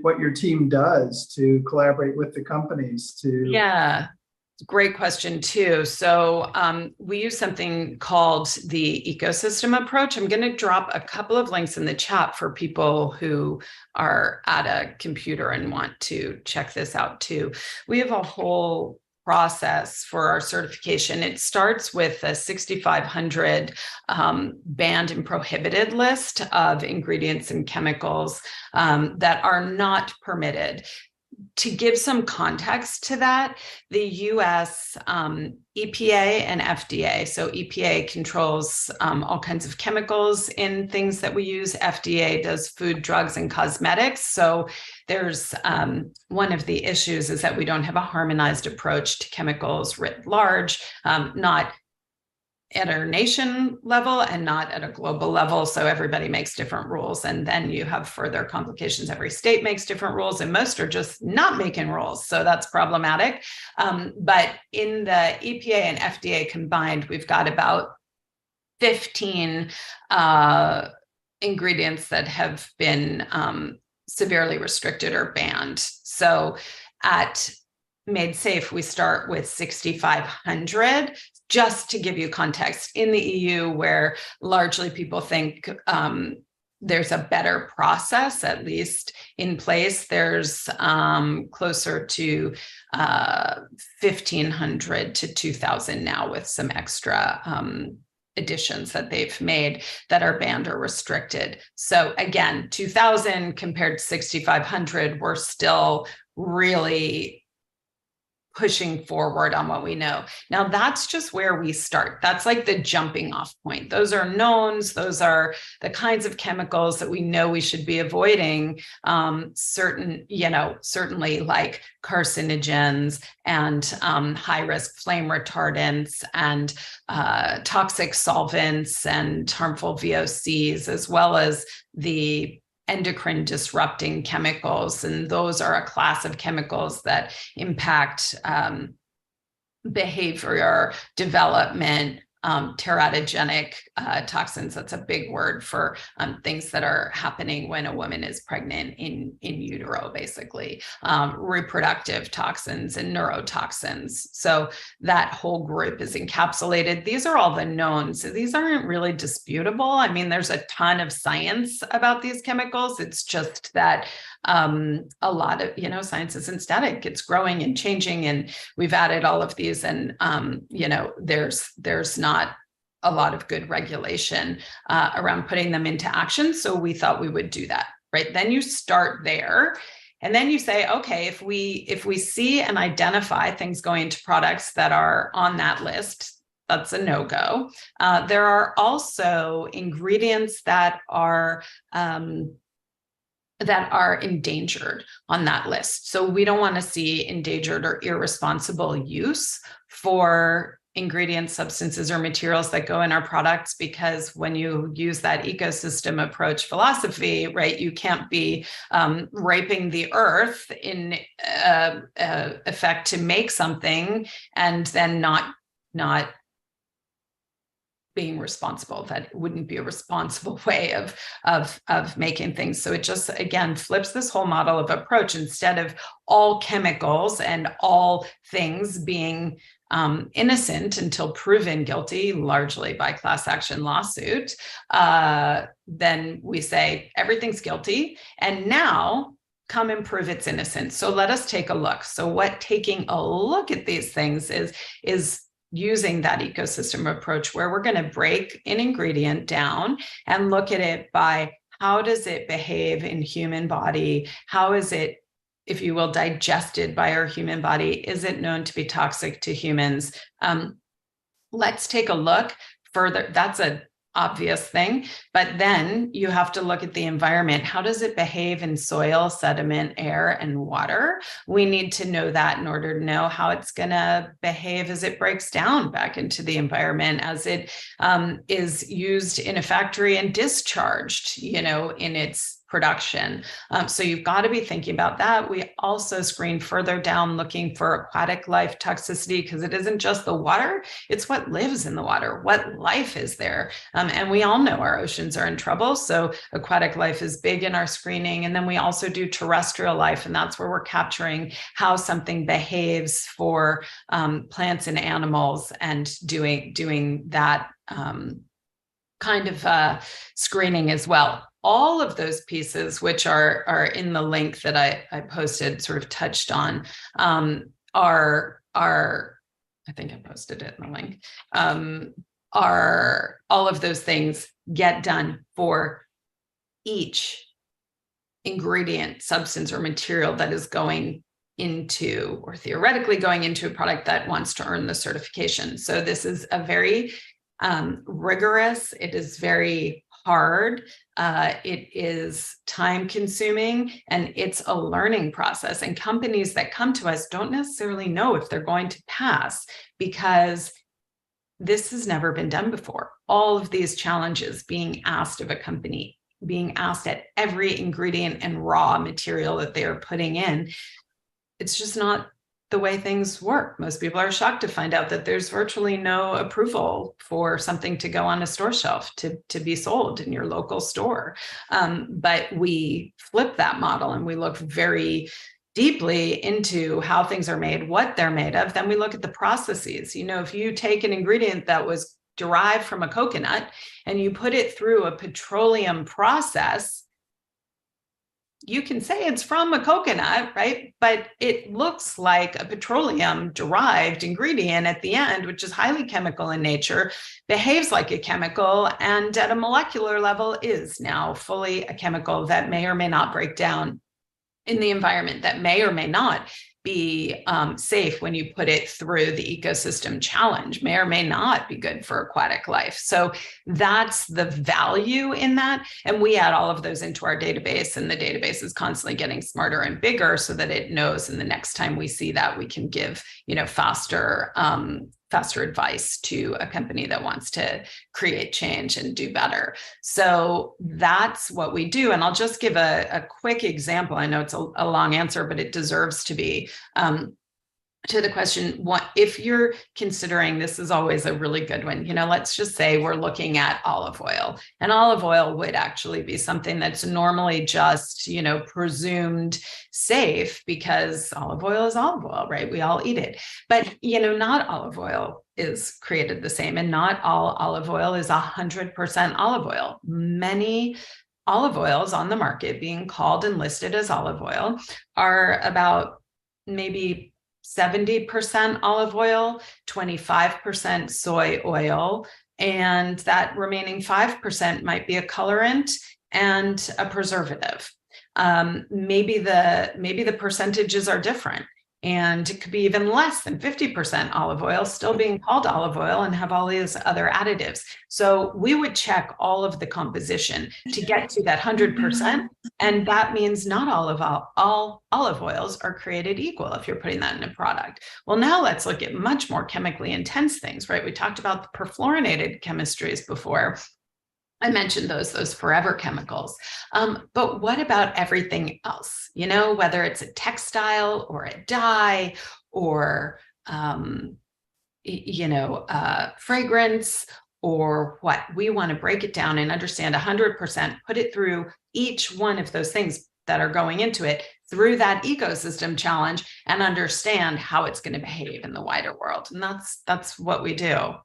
[SPEAKER 3] what your team does to collaborate with the companies to?
[SPEAKER 5] Yeah, great question too. So we use something called the ecosystem approach. I'm going to drop a couple of links in the chat for people who are at a computer and want to check this out too. We have a whole process for our certification. It starts with a 6,500 banned and prohibited list of ingredients and chemicals that are not permitted. To give some context to that, the US EPA and FDA, so EPA controls all kinds of chemicals in things that we use. FDA does food, drugs, and cosmetics. So there's one of the issues is that we don't have a harmonized approach to chemicals writ large, not at our nation level and not at a global level. So everybody makes different rules. And then you have further complications. Every state makes different rules and most are just not making rules. So that's problematic. But in the EPA and FDA combined, we've got about 15 ingredients that have been severely restricted or banned. So at MadeSafe, we start with 6,500. Just to give you context, in the EU, where largely people think there's a better process, at least in place, there's closer to 1,500 to 2,000 now with some extra additions that they've made that are banned or restricted. So again, 2,000 compared to 6,500, we're still really pushing forward on what we know. Now, that's just where we start. That's like the jumping off point. Those are knowns. Those are the kinds of chemicals that we know we should be avoiding. Certainly like carcinogens and high risk flame retardants and toxic solvents and harmful VOCs, as well as the endocrine disrupting chemicals. And those are a class of chemicals that impact behavior development, teratogenic toxins. That's a big word for things that are happening when a woman is pregnant in utero, basically, reproductive toxins and neurotoxins. So that whole group is encapsulated. These are all the knowns. So these aren't really disputable. I mean, there's a ton of science about these chemicals. It's just that a lot of, science isn't static. It's growing and changing, and we've added all of these, and there's not a lot of good regulation around putting them into action. So we thought we would do that, right? Then you start there. And then you say, okay, if we see and identify things going into products that are on that list, that's a no-go. There are also ingredients that are endangered on that list. So we don't want to see endangered or irresponsible use for ingredients, substances, or materials that go in our products, because when you use that ecosystem approach philosophy, right, you can't be raping the earth in effect to make something and then not being responsible. That wouldn't be a responsible way of making things. So it just, again, flips this whole model of approach. Instead of all chemicals and all things being innocent until proven guilty, largely by class action lawsuit, then we say everything's guilty, and now come and prove it's innocent. So let us take a look. So what taking a look at these things is using that ecosystem approach, where we're going to break an ingredient down and look at it by how does it behave in human body? How is it, if you will, digested by our human body? Is it known to be toxic to humans? Let's take a look further. That's an obvious thing, but then you have to look at the environment. How does it behave in soil, sediment, air, and water? We need to know that in order to know how it's going to behave as it breaks down back into the environment, as it is used in a factory and discharged, in its production. So you've got to be thinking about that. We also screen further down looking for aquatic life toxicity, because it isn't just the water, it's what lives in the water, what life is there. And we all know our oceans are in trouble. So aquatic life is big in our screening. And then we also do terrestrial life, and that's where we're capturing how something behaves for plants and animals, and doing that kind of screening as well. All of those pieces, which are in the link that I posted, sort of touched on, are I think I posted it in the link, are all of those things get done for each ingredient, substance, or material that is going into, or theoretically going into, a product that wants to earn the certification. So this is a very rigorous, it is very hard, it is time consuming, and it's a learning process. And companies that come to us don't necessarily know if they're going to pass, because this has never been done before. All of these challenges being asked of a company, being asked at every ingredient and raw material that they are putting in, it's just not the way things work. Most people are shocked to find out that there's virtually no approval for something to go on a store shelf to be sold in your local store. But we flip that model and we look very deeply into how things are made, what they're made of. Then we look at the processes. If you take an ingredient that was derived from a coconut and you put it through a petroleum process, you can say it's from a coconut, right? But it looks like a petroleum derived ingredient at the end, which is highly chemical in nature, behaves like a chemical, and at a molecular level is now fully a chemical that may or may not break down in the environment, that may or may not be safe when you put it through the ecosystem challenge, may or may not be good for aquatic life. So that's the value in that. And we add all of those into our database, and the database is constantly getting smarter and bigger so that it knows, and the next time we see that, we can give, faster advice to a company that wants to create change and do better. So that's what we do. And I'll just give a quick example. I know it's a long answer, but it deserves to be. To the question, what if you're considering, this is always a really good one, let's just say we're looking at olive oil, and olive oil would actually be something that's normally just, presumed safe because olive oil is olive oil, right? We all eat it. But, not olive oil is created the same, and not all olive oil is 100% olive oil. Many olive oils on the market being called and listed as olive oil are about maybe 70% olive oil, 25% soy oil, and that remaining 5% might be a colorant and a preservative. Maybe the percentages are different, and it could be even less than 50% olive oil still being called olive oil and have all these other additives. So we would check all of the composition to get to that 100%. And that means not all olive oils are created equal if you're putting that in a product. Well, now let's look at much more chemically intense things, right? We talked about the perfluorinated chemistries before. I mentioned those forever chemicals. But what about everything else? Whether it's a textile or a dye or, fragrance or what, we want to break it down and understand 100%, put it through each one of those things that are going into it through that ecosystem challenge and understand how it's going to behave in the wider world. And that's what we do.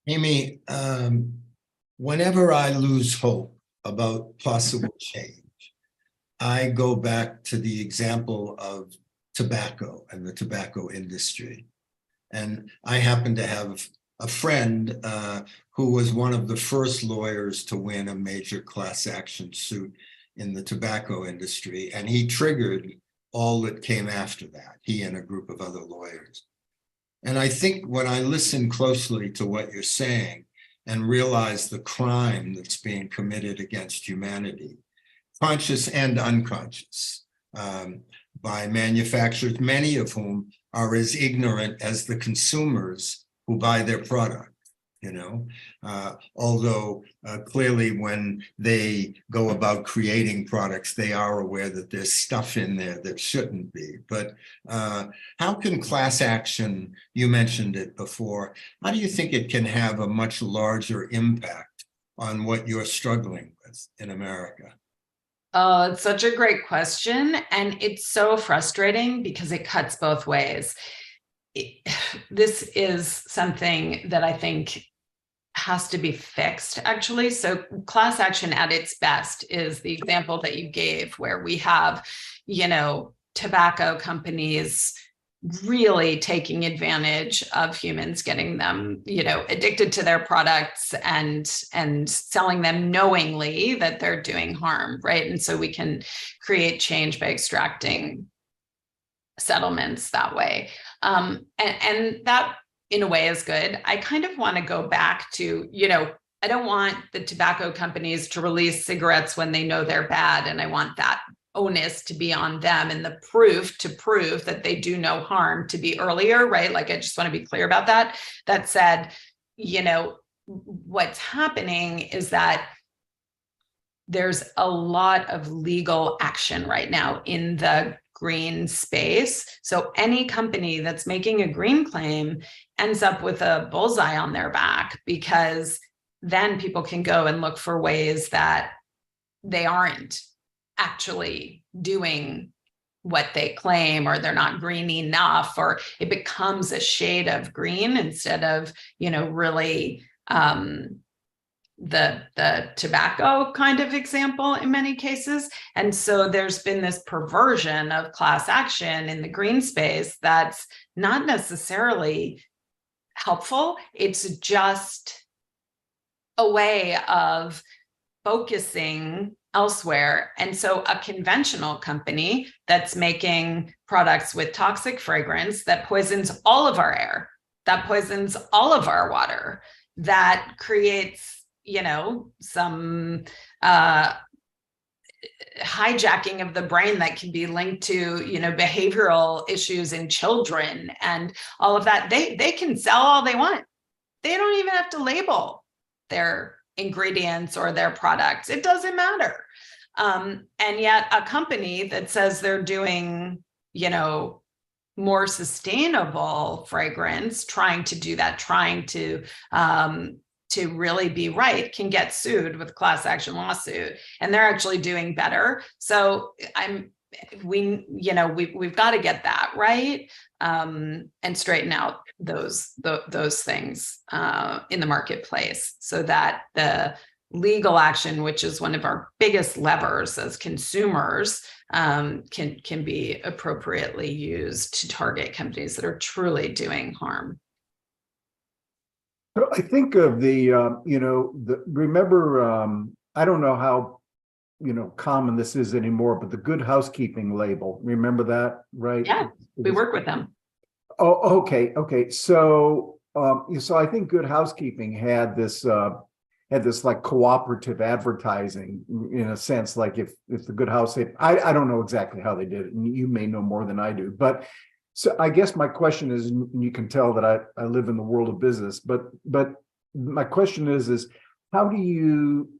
[SPEAKER 2] Amy, whenever I lose hope about possible change, I go back to the example of tobacco and the tobacco industry. And I happen to have a friend who was one of the first lawyers to win a major class action suit in the tobacco industry. And he triggered all that came after that, he and a group of other lawyers. And I think when I listen closely to what you're saying and realize the crime that's being committed against humanity, conscious and unconscious, by manufacturers, many of whom are as ignorant as the consumers who buy their product, although clearly when they go about creating products, they are aware that there's stuff in there that shouldn't be. But how can class action, you mentioned it before, how do you think it can have a much larger impact on what you're struggling with in America?
[SPEAKER 5] Oh, it's such a great question. And it's so frustrating because it cuts both ways. This is something that I think has to be fixed, actually. So class action at its best is the example that you gave, where we have, tobacco companies really taking advantage of humans, getting them, addicted to their products and selling them knowingly that they're doing harm, right? And so we can create change by extracting settlements that way. And that in a way is good. I kind of want to go back to, I don't want the tobacco companies to release cigarettes when they know they're bad. And I want that onus to be on them, and the proof to prove that they do no harm to be earlier, right? Like, I just want to be clear about that. That said, what's happening is that there's a lot of legal action right now in the green space. So any company that's making a green claim ends up with a bullseye on their back, because then people can go and look for ways that they aren't actually doing what they claim, or they're not green enough, or it becomes a shade of green instead of, really the tobacco kind of example in many cases. And so there's been this perversion of class action in the green space that's not necessarily helpful. It's just a way of focusing elsewhere. And so a conventional company that's making products with toxic fragrance that poisons all of our air, that poisons all of our water, that creates, some hijacking of the brain that can be linked to, behavioral issues in children and all of that. They can sell all they want. They don't even have to label their ingredients or their products. It doesn't matter. And yet a company that says they're doing, more sustainable fragrance, trying to do that, trying to really be right, can get sued with class action lawsuit, and they're actually doing better. So we've got to get that right, and straighten out those things in the marketplace, so that the legal action, which is one of our biggest levers as consumers, can be appropriately used to target companies that are truly doing harm.
[SPEAKER 4] I think of remember, I don't know how, common this is anymore, but the Good Housekeeping label, remember that, right?
[SPEAKER 5] Yeah, we work with them.
[SPEAKER 4] Oh, okay. So I think Good Housekeeping had this like cooperative advertising, in a sense, like if the Good House, I don't know exactly how they did it, and you may know more than I do, but so I guess my question is, and you can tell that I live in the world of business, but my question is how do you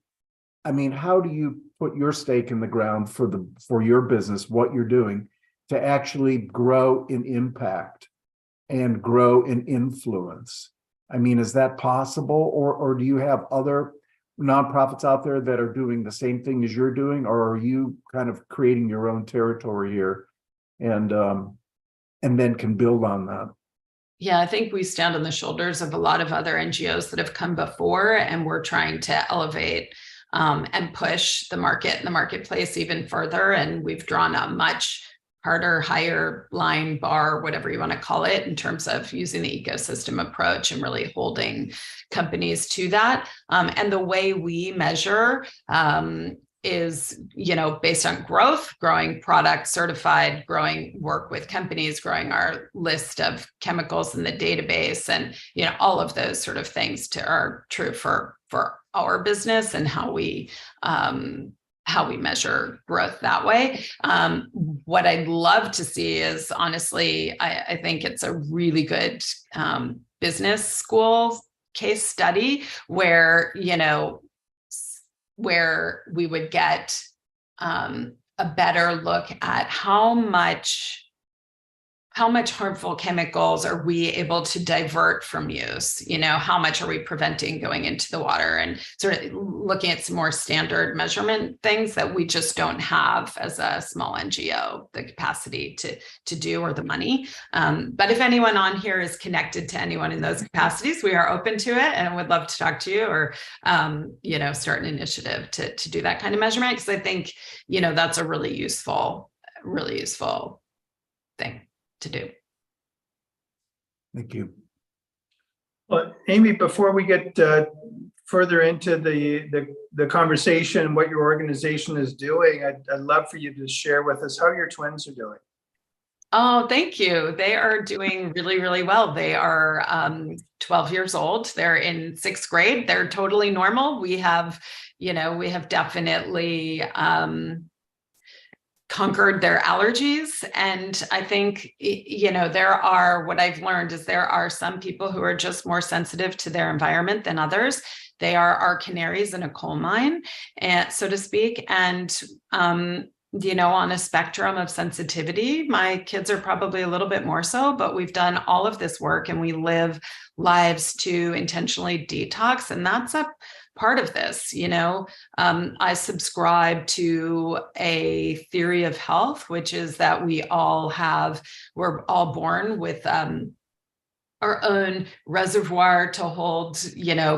[SPEAKER 4] put your stake in the ground for your business, what you're doing, to actually grow in impact and grow in influence? I mean, is that possible, or do you have other nonprofits out there that are doing the same thing as you're doing, or are you kind of creating your own territory here, and then can build on that?
[SPEAKER 5] Yeah, I think we stand on the shoulders of a lot of other NGOs that have come before, and we're trying to elevate and push the market and the marketplace even further. And we've drawn a much harder, higher line bar, whatever you want to call it, in terms of using the ecosystem approach and really holding companies to that. And the way we measure is, based on growth, growing product certified, growing work with companies, growing our list of chemicals in the database, and, all of those sort of things are true for our business and how we measure growth that way. What I'd love to see is, honestly, I think it's a really good business school case study where, where we would get a better look at how much harmful chemicals are we able to divert from use? How much are we preventing going into the water, and sort of looking at some more standard measurement things that we just don't have as a small NGO, the capacity to do, or the money. But if anyone on here is connected to anyone in those capacities, we are open to it and would love to talk to you, or, start an initiative to do that kind of measurement. Because I think, that's a really useful thing to do.
[SPEAKER 4] Thank you.
[SPEAKER 3] Well, Amy, before we get further into the conversation, what your organization is doing, I'd love for you to share with us how your twins are doing.
[SPEAKER 5] Oh, thank you. They are doing really, really well. They are 12 years old. They're in 6th grade. They're totally normal. We have definitely conquered their allergies. And I think, what I've learned is there are some people who are just more sensitive to their environment than others. They are our canaries in a coal mine, and so to speak. And, on a spectrum of sensitivity, my kids are probably a little bit more so, but we've done all of this work and we live lives to intentionally detox. And that's a part of this. I subscribe to a theory of health, which is that we're all born with our own reservoir to hold,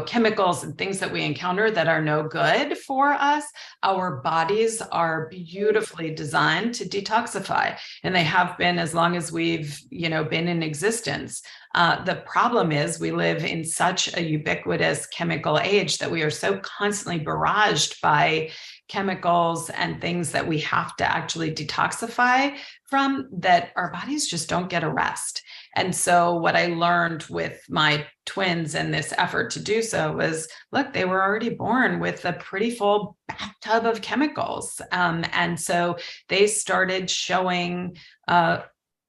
[SPEAKER 5] chemicals and things that we encounter that are no good for us. Our bodies are beautifully designed to detoxify, and they have been as long as we've, been in existence. The problem is we live in such a ubiquitous chemical age that we are so constantly barraged by chemicals and things that we have to actually detoxify from, that our bodies just don't get a rest. And so what I learned with my twins and this effort to do so was, look, they were already born with a pretty full bathtub of chemicals. And so they started showing an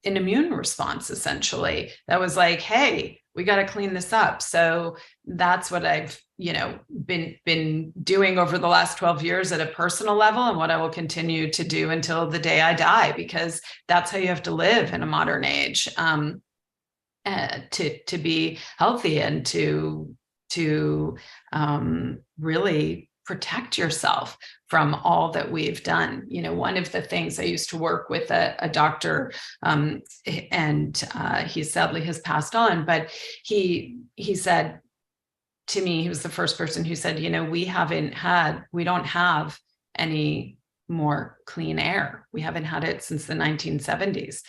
[SPEAKER 5] immune response, essentially, that was like, hey, we got to clean this up. So that's what I've, been doing over the last 12 years at a personal level, and what I will continue to do until the day I die, because that's how you have to live in a modern age, to be healthy and to really protect yourself from all that we've done. One of the things, I used to work with a doctor, and he sadly has passed on, but he said to me, he was the first person who said, we don't have any more clean air. We haven't had it since the 1970s.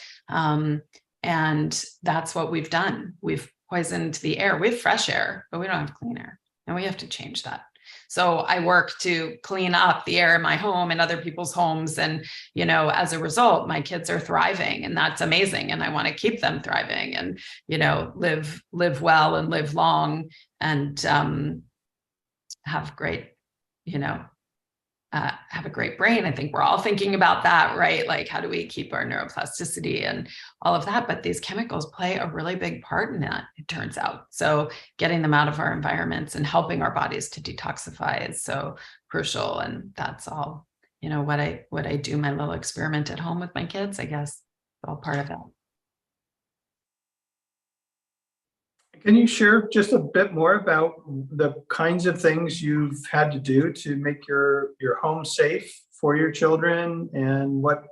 [SPEAKER 5] And that's what we've done. We've poisoned the air. We have fresh air, but we don't have clean air, and we have to change that. So I work to clean up the air in my home and other people's homes. And, as a result, my kids are thriving, and that's amazing. And I want to keep them thriving and, live well and live long and have great, have a great brain. I think we're all thinking about that, right? Like, how do we keep our neuroplasticity and all of that? But these chemicals play a really big part in that, it turns out. So getting them out of our environments and helping our bodies to detoxify is so crucial. And that's all, what I do, my little experiment at home with my kids, I guess, it's all part of that.
[SPEAKER 3] Can you share just a bit more about the kinds of things you've had to do to make your home safe for your children, and what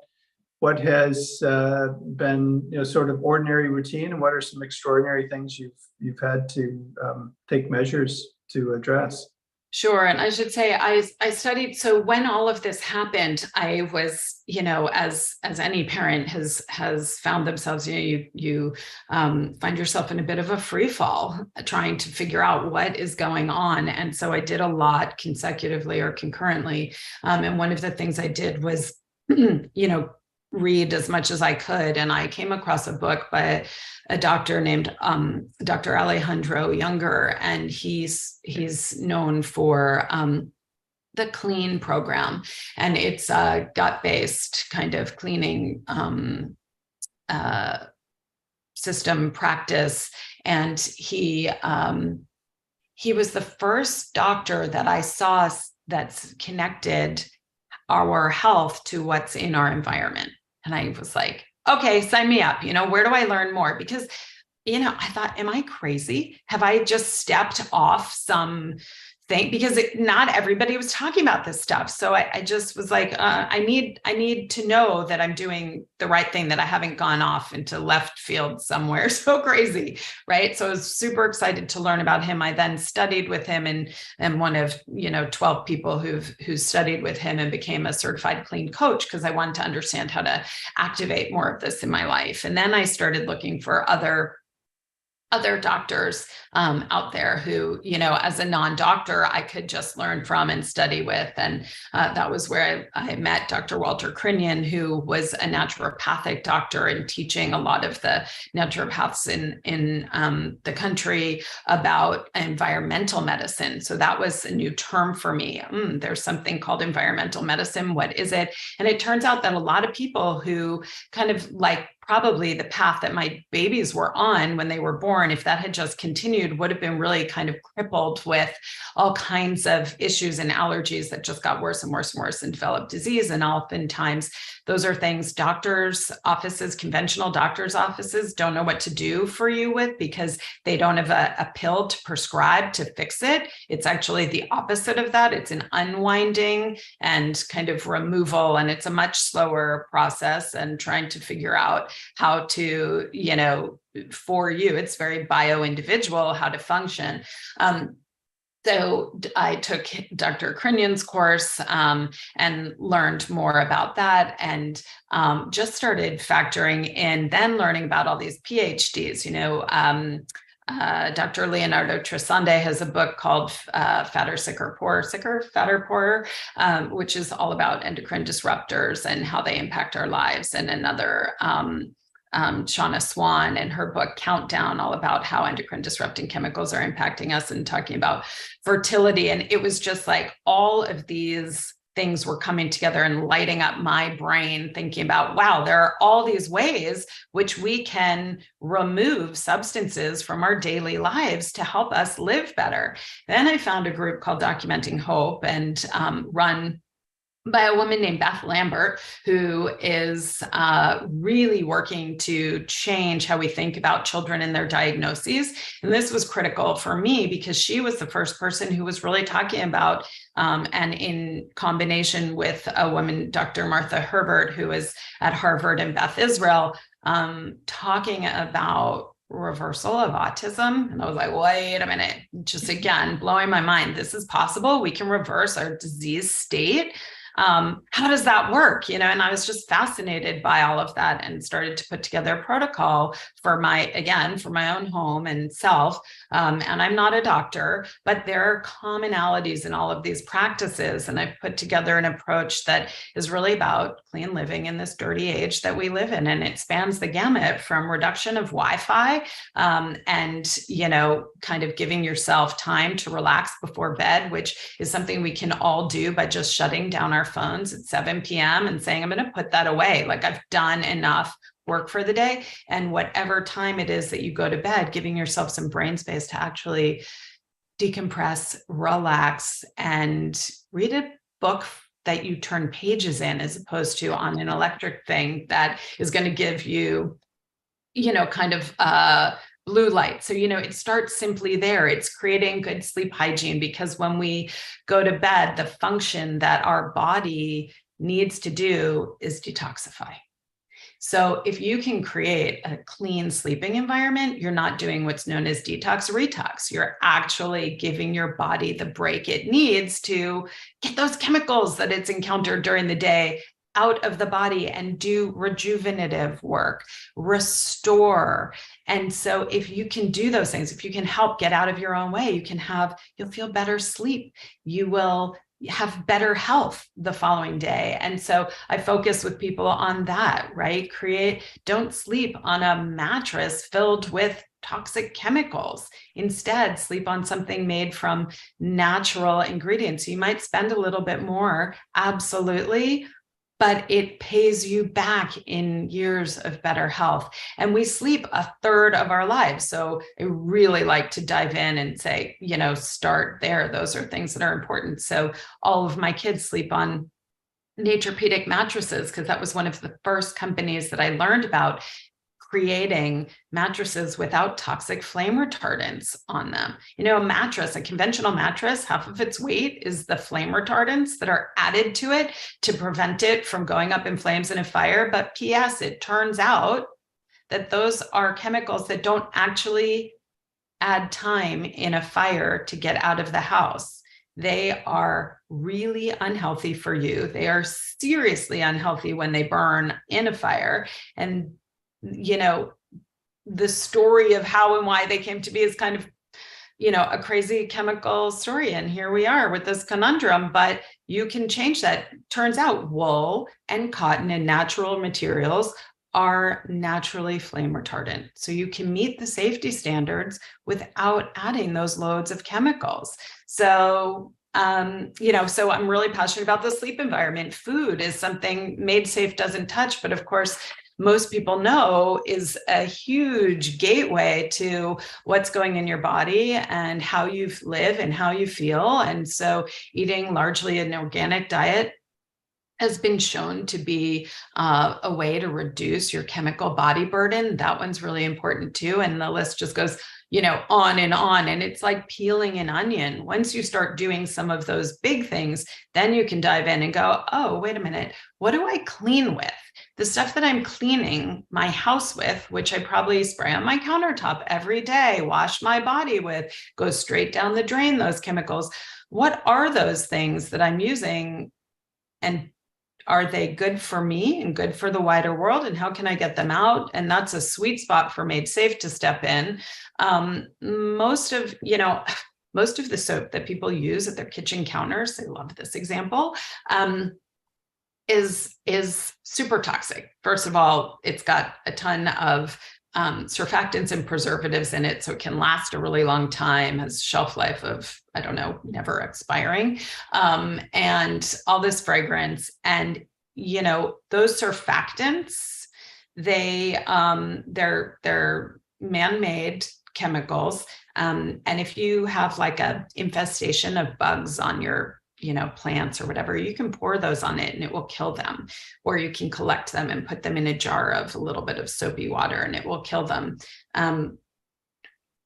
[SPEAKER 3] has been sort of ordinary routine, and what are some extraordinary things you've had to take measures to address?
[SPEAKER 5] Sure. And I should say I studied. So when all of this happened, I was, as any parent has found themselves, you find yourself in a bit of a free fall trying to figure out what is going on. And so I did a lot consecutively or concurrently. And one of the things I did was, read as much as I could. And I came across a book by a doctor named Dr. Alejandro Younger, and he's known for the CLEAN program, and it's a gut-based kind of cleaning system practice. And he was the first doctor that I saw that's connected our health to what's in our environment. And I was like, okay, sign me up. Where do I learn more? Because, I thought, am I crazy? Have I just stepped off some thing? Because not everybody was talking about this stuff. So I just was like, I need to know that I'm doing the right thing, that I haven't gone off into left field somewhere so crazy, right? So I was super excited to learn about him. I then studied with him, and one of 12 people who studied with him and became a certified clean coach, because I wanted to understand how to activate more of this in my life. And then I started looking for other doctors out there who, as a non-doctor, I could just learn from and study with. And that was where I met Dr. Walter Crinnion, who was a naturopathic doctor and teaching a lot of the naturopaths in the country about environmental medicine. So that was a new term for me. There's something called environmental medicine. What is it? And it turns out that a lot of people who kind of like probably the path that my babies were on when they were born, if that had just continued, would have been really kind of crippled with all kinds of issues and allergies that just got worse and worse and worse and developed disease. And oftentimes those are things doctors' offices, conventional doctors' offices don't know what to do for you with, because they don't have a pill to prescribe to fix it. It's actually the opposite of that. It's an unwinding and kind of removal, and it's a much slower process, and trying to figure out how to, for you, it's very bio-individual how to function. So I took Dr. Crinion's course and learned more about that, and just started factoring in, then learning about all these PhDs. Dr. Leonardo Tresande has a book called Fatter, Sicker, Poorer, Sicker, Fatter, Poorer, which is all about endocrine disruptors and how they impact our lives. And another, Shauna Swan and her book Countdown, all about how endocrine disrupting chemicals are impacting us, and talking about fertility. And it was just like all of these things were coming together and lighting up my brain, thinking about, wow, there are all these ways which we can remove substances from our daily lives to help us live better. Then I found a group called Documenting Hope, and run by a woman named Beth Lambert, who is really working to change how we think about children and their diagnoses. And this was critical for me because she was the first person who was really talking about, and in combination with a woman, Dr. Martha Herbert, who is at Harvard, and Beth Israel, talking about reversal of autism. And I was like, wait a minute, just again, blowing my mind. This is possible. We can reverse our disease state. How does that work? And I was just fascinated by all of that, and started to put together a protocol for my own home and self. And I'm not a doctor, but there are commonalities in all of these practices. And I've put together an approach that is really about clean living in this dirty age that we live in. And it spans the gamut from reduction of Wi-Fi, and, kind of giving yourself time to relax before bed, which is something we can all do by just shutting down our phones at 7 p.m. and saying, I'm going to put that away. Like, I've done enough work for the day. And whatever time it is that you go to bed, giving yourself some brain space to actually decompress, relax, and read a book that you turn pages in, as opposed to on an electric thing that is going to give you, kind of blue light. So, it starts simply there. It's creating good sleep hygiene, because when we go to bed, the function that our body needs to do is detoxify. So if you can create a clean sleeping environment, you're not doing what's known as detox retox. You're actually giving your body the break it needs to get those chemicals that it's encountered during the day out of the body and do rejuvenative work, restore. And so if you can do those things, if you can help get out of your own way, you'll feel better sleep. You will have better health the following day. And so I focus with people on that, right? Don't sleep on a mattress filled with toxic chemicals. Instead, sleep on something made from natural ingredients. You might spend a little bit more, absolutely, but it pays you back in years of better health. And we sleep a third of our lives. So I really like to dive in and say, start there. Those are things that are important. So all of my kids sleep on Naturepedic mattresses, because that was one of the first companies that I learned about creating mattresses without toxic flame retardants on them. A conventional mattress, half of its weight is the flame retardants that are added to it to prevent it from going up in flames in a fire. But P.S., it turns out that those are chemicals that don't actually add time in a fire to get out of the house. They are really unhealthy for you. They are seriously unhealthy when they burn in a fire. And the story of how and why they came to be is kind of, a crazy chemical story. And here we are with this conundrum, but you can change that. Turns out wool and cotton and natural materials are naturally flame retardant. So you can meet the safety standards without adding those loads of chemicals. So so I'm really passionate about the sleep environment. Food is something Made Safe doesn't touch, but of course, most people know is a huge gateway to what's going in your body and how you live and how you feel. And so eating largely an organic diet has been shown to be a way to reduce your chemical body burden. That one's really important too. And the list just goes, on and on. And it's like peeling an onion. Once you start doing some of those big things, then you can dive in and go, oh, wait a minute, what do I clean with? The stuff that I'm cleaning my house with, which I probably spray on my countertop every day, wash my body with, goes straight down the drain, those chemicals. What are those things that I'm using, and are they good for me and good for the wider world, and how can I get them out? And that's a sweet spot for Made Safe to step in. Most of the soap that people use at their kitchen counters, I love this example, is super toxic. First of all, it's got a ton of surfactants and preservatives in it, so it can last a really long time, has shelf life of, I don't know, never expiring, and all this fragrance. And those surfactants, they're man-made chemicals, and if you have like a infestation of bugs on your plants or whatever, you can pour those on it and it will kill them. Or you can collect them and put them in a jar of a little bit of soapy water and it will kill them.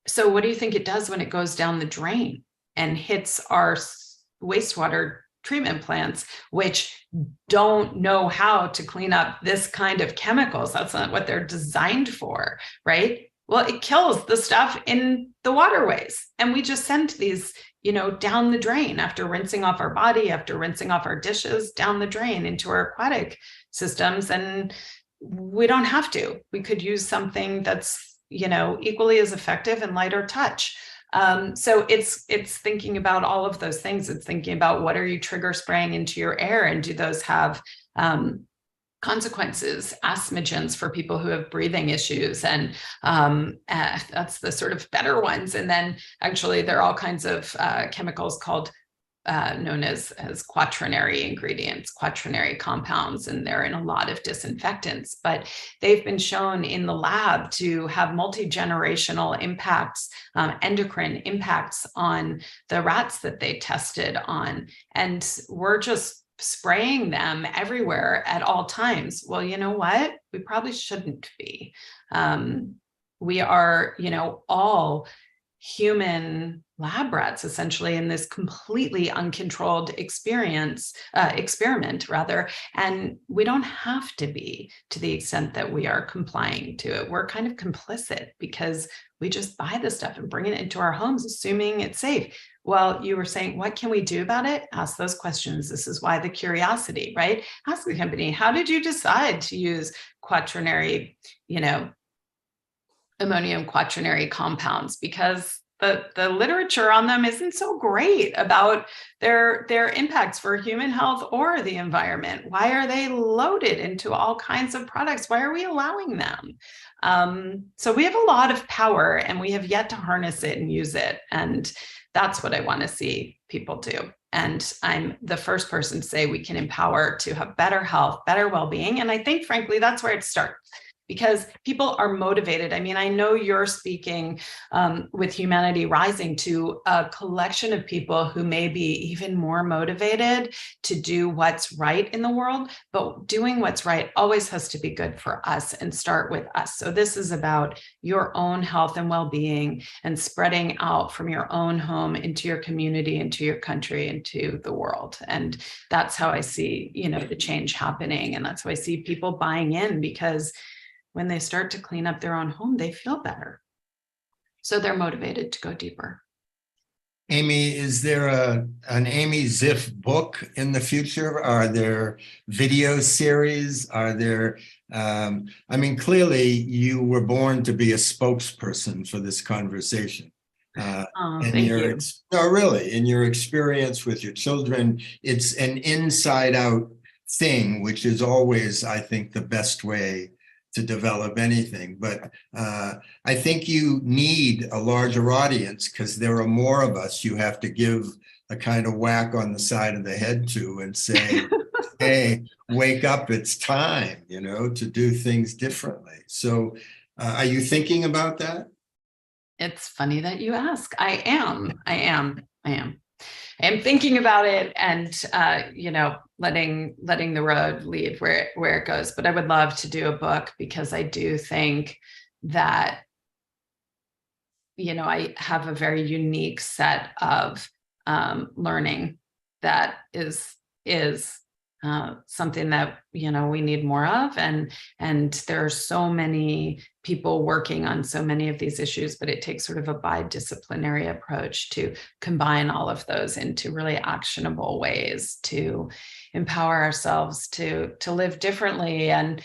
[SPEAKER 5] So what do you think it does when it goes down the drain and hits our wastewater treatment plants, which don't know how to clean up this kind of chemicals? That's not what they're designed for, right? Well, it kills the stuff in the waterways. And we just send these down the drain after rinsing off our body, after rinsing off our dishes, down the drain into our aquatic systems. And we don't have to. We could use something that's, equally as effective and lighter touch. So it's thinking about all of those things. It's thinking about, what are you trigger spraying into your air, and do those have consequences, asthmagens for people who have breathing issues, and that's the sort of better ones. And then actually there are all kinds of chemicals called known as quaternary ingredients, quaternary compounds, and they're in a lot of disinfectants, but they've been shown in the lab to have multi-generational impacts, endocrine impacts on the rats that they tested on. And we're just spraying them everywhere at all times. Well, you know what? We probably shouldn't be. We are, all human lab rats essentially in this completely uncontrolled experiment rather. And we don't have to be, to the extent that we are complying to it. We're kind of complicit because we just buy the stuff and bring it into our homes, assuming it's safe. Well, you were saying, what can we do about it? Ask those questions. This is why the curiosity, right? Ask the company, how did you decide to use quaternary, ammonium quaternary compounds? Because the literature on them isn't so great about their impacts for human health or the environment. Why are they loaded into all kinds of products? Why are we allowing them? So we have a lot of power and we have yet to harness it and use it. And that's what I want to see people do. And I'm the first person to say we can empower to have better health, better well-being. And I think, frankly, that's where it starts. Because people are motivated. I mean, I know you're speaking with Humanity Rising to a collection of people who may be even more motivated to do what's right in the world, but doing what's right always has to be good for us and start with us. So this is about your own health and well-being and spreading out from your own home into your community, into your country, into the world. And that's how I see, the change happening. And that's how I see people buying in, because when they start to clean up their own home, they feel better. So they're motivated to go deeper.
[SPEAKER 2] Amy, is there an Amy Ziff book in the future? Are there video series? Are there, clearly you were born to be a spokesperson for this conversation.
[SPEAKER 5] Thank you.
[SPEAKER 2] No, really, in your experience with your children, it's an inside out thing, which is always, I think, the best way to develop anything. But I think you need a larger audience because there are more of us you have to give a kind of whack on the side of the head to and say, hey, wake up, it's time, to do things differently. So are you thinking about that?
[SPEAKER 5] It's funny that you ask. I am thinking about it and, letting the road lead where it goes. But I would love to do a book because I do think that, I have a very unique set of learning that is something that, we need more of. And there are so many people working on so many of these issues, but it takes sort of a bidisciplinary approach to combine all of those into really actionable ways to empower ourselves to live differently. And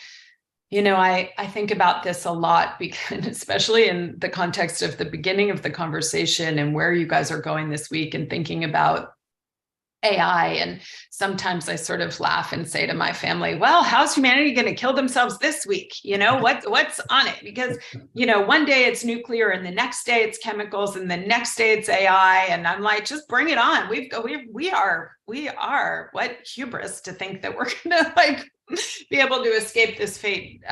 [SPEAKER 5] I think about this a lot, because especially in the context of the beginning of the conversation and where you guys are going this week, and thinking about AI. And sometimes I sort of laugh and say to my family, well, how's humanity going to kill themselves this week? What's on it? Because, one day it's nuclear, and the next day it's chemicals, and the next day it's AI. And I'm like, just bring it on. We are what hubris to think that we're going to be able to escape this fate.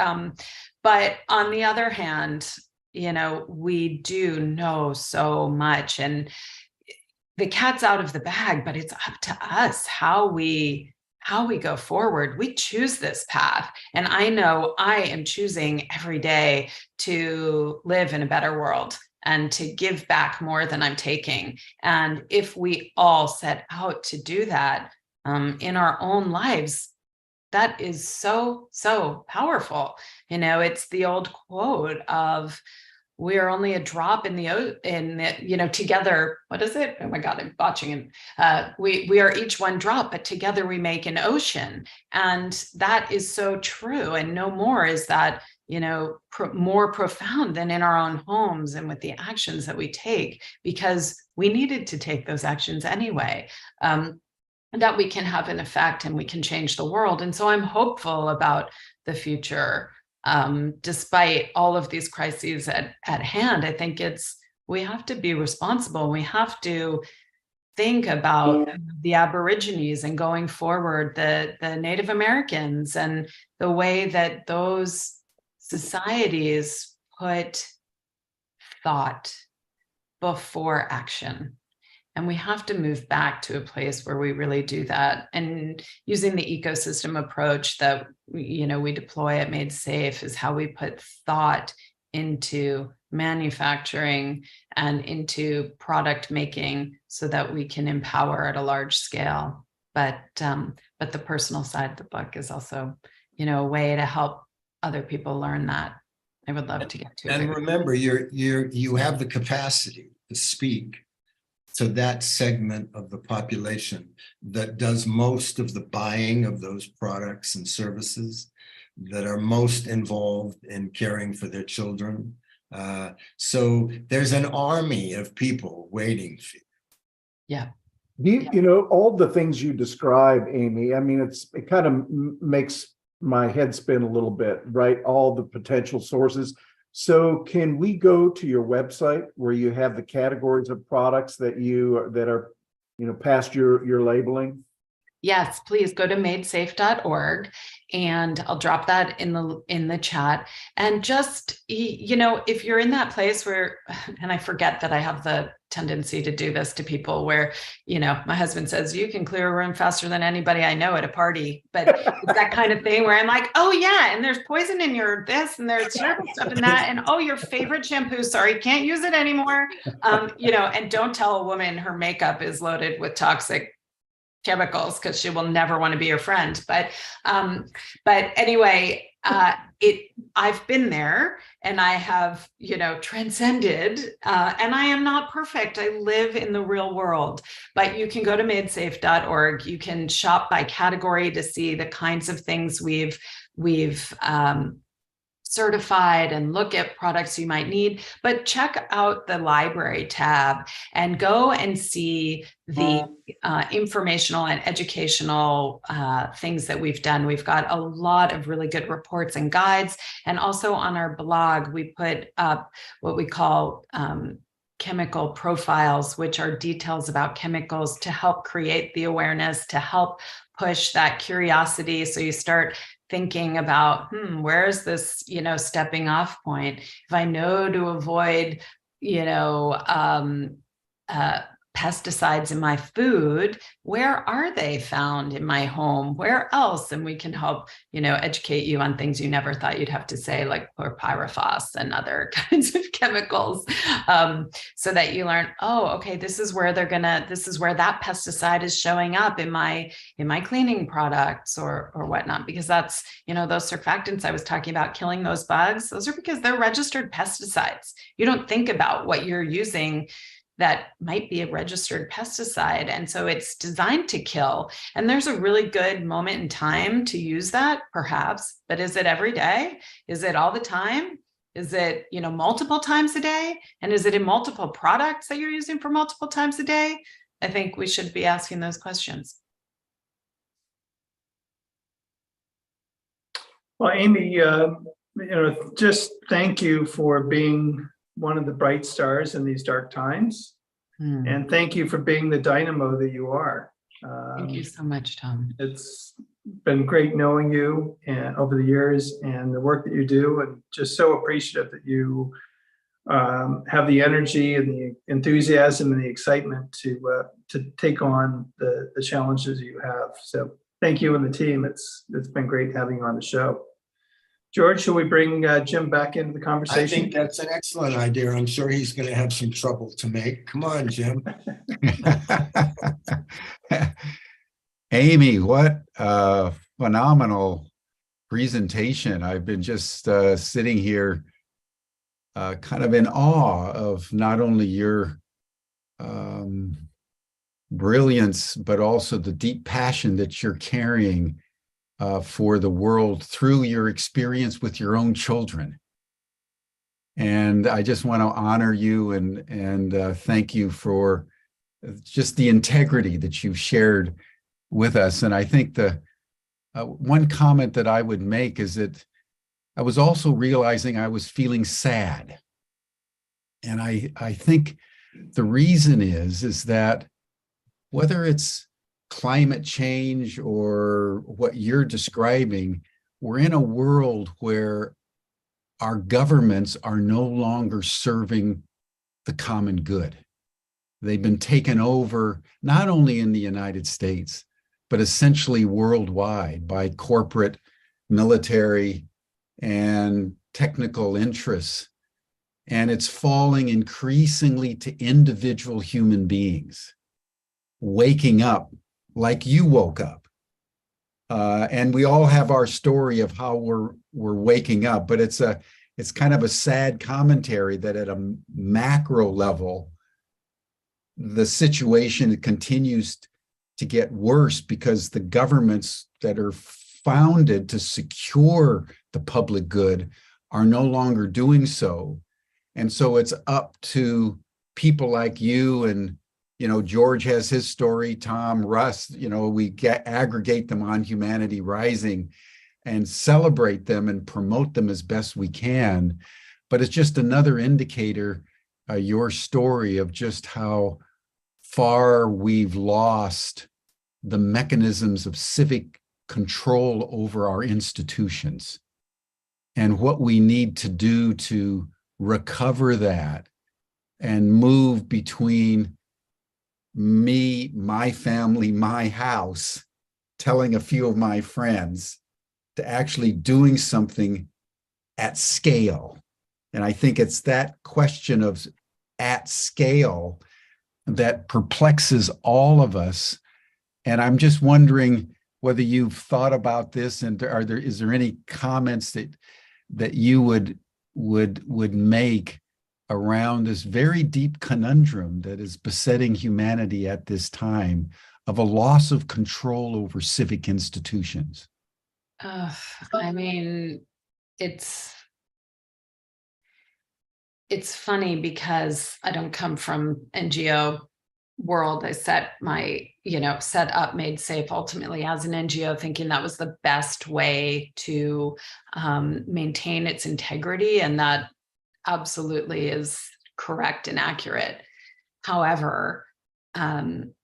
[SPEAKER 5] But on the other hand, we do know so much, and the cat's out of the bag, but it's up to us how we go forward. We choose this path. And I know I am choosing every day to live in a better world and to give back more than I'm taking. And if we all set out to do that in our own lives, that is so, so powerful. It's the old quote of, we are only a drop in together. What is it? Oh my God, I'm botching it. We are each one drop, but together we make an ocean. And that is so true. And no more is that, more profound than in our own homes and with the actions that we take, because we needed to take those actions anyway. That we can have an effect and we can change the world. And so I'm hopeful about the future. Despite all of these crises at hand, I think we have to be responsible. We have to think about the Aborigines, and going forward, the Native Americans, and the way that those societies put thought before action. And we have to move back to a place where we really do that. And using the ecosystem approach that we deploy at Made Safe is how we put thought into manufacturing and into product making, so that we can empower at a large scale. But the personal side of the book is also, a way to help other people learn that. I would love to get to it.
[SPEAKER 2] And remember, you have the capacity to speak to that segment of the population that does most of the buying of those products and services, that are most involved in caring for their children. So there's an army of people waiting for you.
[SPEAKER 5] Yeah.
[SPEAKER 4] All the things you describe, Amy, I mean, it kind of makes my head spin a little bit, right? All the potential sources. So can we go to your website where you have the categories of products that are past your labeling?
[SPEAKER 5] Yes, please go to madesafe.org, and I'll drop that in the chat. And just, if you're in that place where, and I forget that I have the tendency to do this to people, where, my husband says, you can clear a room faster than anybody I know at a party, but it's that kind of thing where I'm like, oh yeah, and there's poison in your this, and there's terrible stuff in that, and oh, your favorite shampoo, sorry, can't use it anymore. And don't tell a woman her makeup is loaded with toxic chemicals, because she will never want to be your friend. But anyway, I've been there, and I have, transcended, and I am not perfect. I live in the real world, but you can go to madesafe.org. You can shop by category to see the kinds of things we've certified, and look at products you might need. But check out the library tab and go and see the informational and educational things that we've done. We've got a lot of really good reports and guides. And also on our blog, we put up what we call chemical profiles, which are details about chemicals to help create the awareness, to help push that curiosity. So you start thinking about, where is this, stepping off point? If I know to avoid, pesticides in my food, where are they found in my home? Where else? And we can help, educate you on things you never thought you'd have to say, like pyrophos and other kinds of chemicals, so that you learn, oh, okay, this is where that pesticide is showing up in my cleaning products or whatnot, because that's, those surfactants I was talking about killing those bugs, those are because they're registered pesticides. You don't think about what you're using that might be a registered pesticide. And so it's designed to kill. And there's a really good moment in time to use that, perhaps, but is it every day? Is it all the time? Is it, multiple times a day? And is it in multiple products that you're using for multiple times a day? I think we should be asking those questions.
[SPEAKER 3] Well, Amy, just thank you for being one of the bright stars in these dark times. And thank you for being the dynamo that you are.
[SPEAKER 5] Thank you so much, Tom.
[SPEAKER 3] It's been great knowing you over the years and the work that you do, and just so appreciative that you have the energy and the enthusiasm and the excitement to take on the challenges you have. So thank you and the team. It's been great having you on the show. George, should we bring Jim back into the conversation?
[SPEAKER 2] I think that's an excellent idea. I'm sure he's going to have some trouble to make. Come on, Jim.
[SPEAKER 1] Amy, what a phenomenal presentation. I've been just sitting here kind of in awe of not only your brilliance, but also the deep passion that you're carrying for the world through your experience with your own children. And I just want to honor you and thank you for just the integrity that you've shared with us. And I think the one comment that I would make is that I was also realizing I was feeling sad. And I think the reason is that whether it's climate change or what you're describing, we're in a world where our governments are no longer serving the common good. They've been taken over, not only in the United States, but essentially worldwide by corporate, military, and technical interests. And it's falling increasingly to individual human beings waking up like you woke up. And we all have our story of how we're waking up, but it's kind of a sad commentary that at a macro level, the situation continues to get worse because the governments that are founded to secure the public good are no longer doing so. And so it's up to people like you and George has his story, Tom, Russ, we aggregate them on Humanity Rising and celebrate them and promote them as best we can. But it's just another indicator, your story of just how far we've lost the mechanisms of civic control over our institutions and what we need to do to recover that and move between me, my family, my house, telling a few of my friends, to actually doing something at scale. And I think it's that question of at scale that perplexes all of us. And I'm just wondering whether you've thought about this, and is there any comments that you would make around this very deep conundrum that is besetting humanity at this time of a loss of control over civic institutions?
[SPEAKER 5] I mean, it's funny because I don't come from NGO world. I set up Made Safe ultimately as an NGO, thinking that was the best way to maintain its integrity, and that absolutely is correct and accurate. However,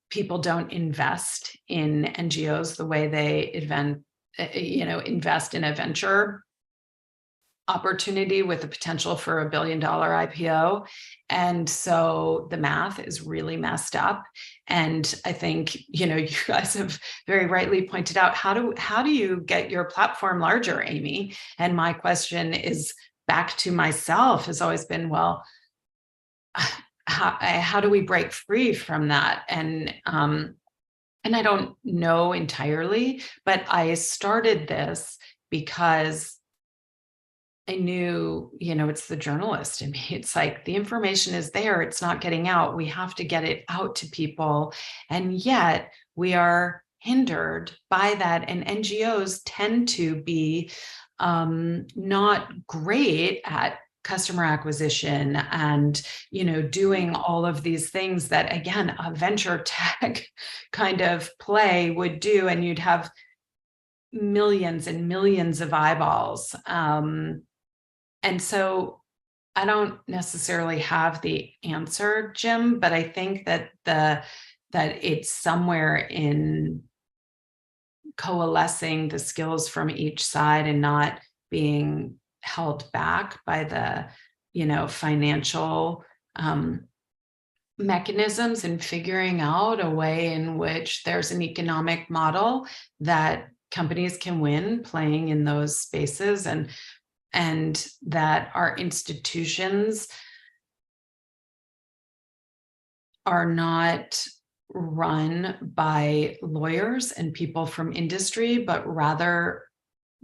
[SPEAKER 5] people don't invest in NGOs the way they invest in a venture opportunity with the potential for $1 billion IPO. And so the math is really messed up. And I think, you guys have very rightly pointed out, how do you get your platform larger, Amy? And my question is back to myself has always been, well, how do we break free from that? And I don't know entirely, but I started this because I knew, it's the journalist in me. It's like the information is there. It's not getting out. We have to get it out to people. And yet we are hindered by that. And NGOs tend to be not great at customer acquisition and, doing all of these things that, again, a venture tech kind of play would do. And you'd have millions and millions of eyeballs. And so I don't necessarily have the answer, Jim, but I think that that it's somewhere in coalescing the skills from each side and not being held back by the, financial mechanisms, and figuring out a way in which there's an economic model that companies can win playing in those spaces, and that our institutions are not run by lawyers and people from industry, but rather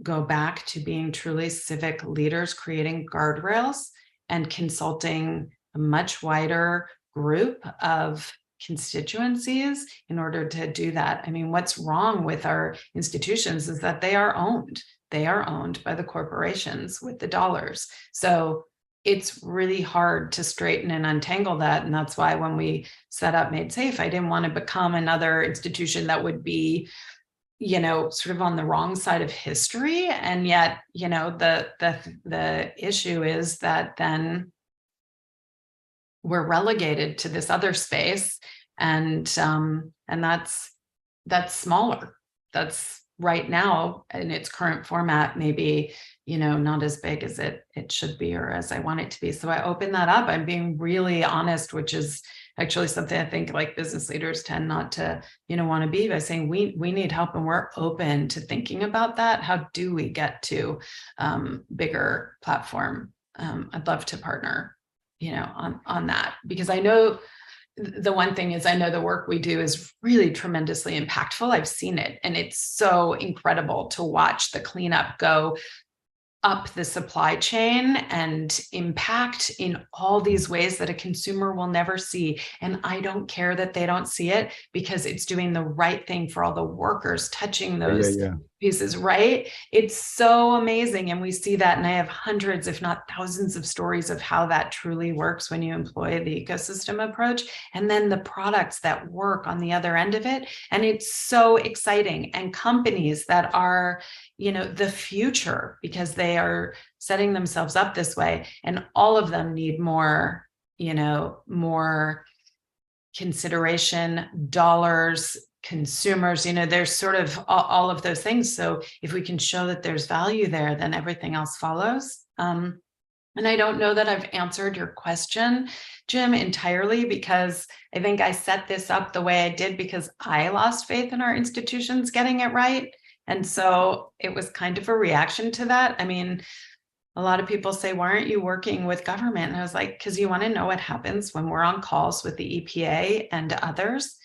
[SPEAKER 5] go back to being truly civic leaders, creating guardrails and consulting a much wider group of constituencies in order to do that. I mean, what's wrong with our institutions is that they are owned. They are owned by the corporations with the dollars. So it's really hard to straighten and untangle that. And that's why when we set up Made Safe, I didn't want to become another institution that would be, sort of on the wrong side of history. And yet, the issue is that then we're relegated to this other space, and that's smaller. That's right now in its current format, maybe, not as big as it should be or as I want it to be. So I open that up. I'm being really honest, which is actually something I think like business leaders tend not to, want to be, by saying we need help, and we're open to thinking about that. How do we get to bigger platform? I'd love to partner, on that, because I know the one thing is, I know the work we do is really tremendously impactful. I've seen it, and it's so incredible to watch the cleanup go up the supply chain and impact in all these ways that a consumer will never see. And I don't care that they don't see it, because it's doing the right thing for all the workers touching those pieces, right? It's so amazing. And we see that. And I have hundreds, if not thousands, of stories of how that truly works when you employ the ecosystem approach, and then the products that work on the other end of it. And it's so exciting. And companies that are, the future, because they are setting themselves up this way, and all of them need more, more consideration, dollars, consumers, there's sort of all of those things. So if we can show that there's value there, then everything else follows. And I don't know that I've answered your question, Jim, entirely, because I think I set this up the way I did because I lost faith in our institutions getting it right. And so it was kind of a reaction to that. I mean, a lot of people say, why aren't you working with government? And I was like, because you want to know what happens when we're on calls with the EPA and others.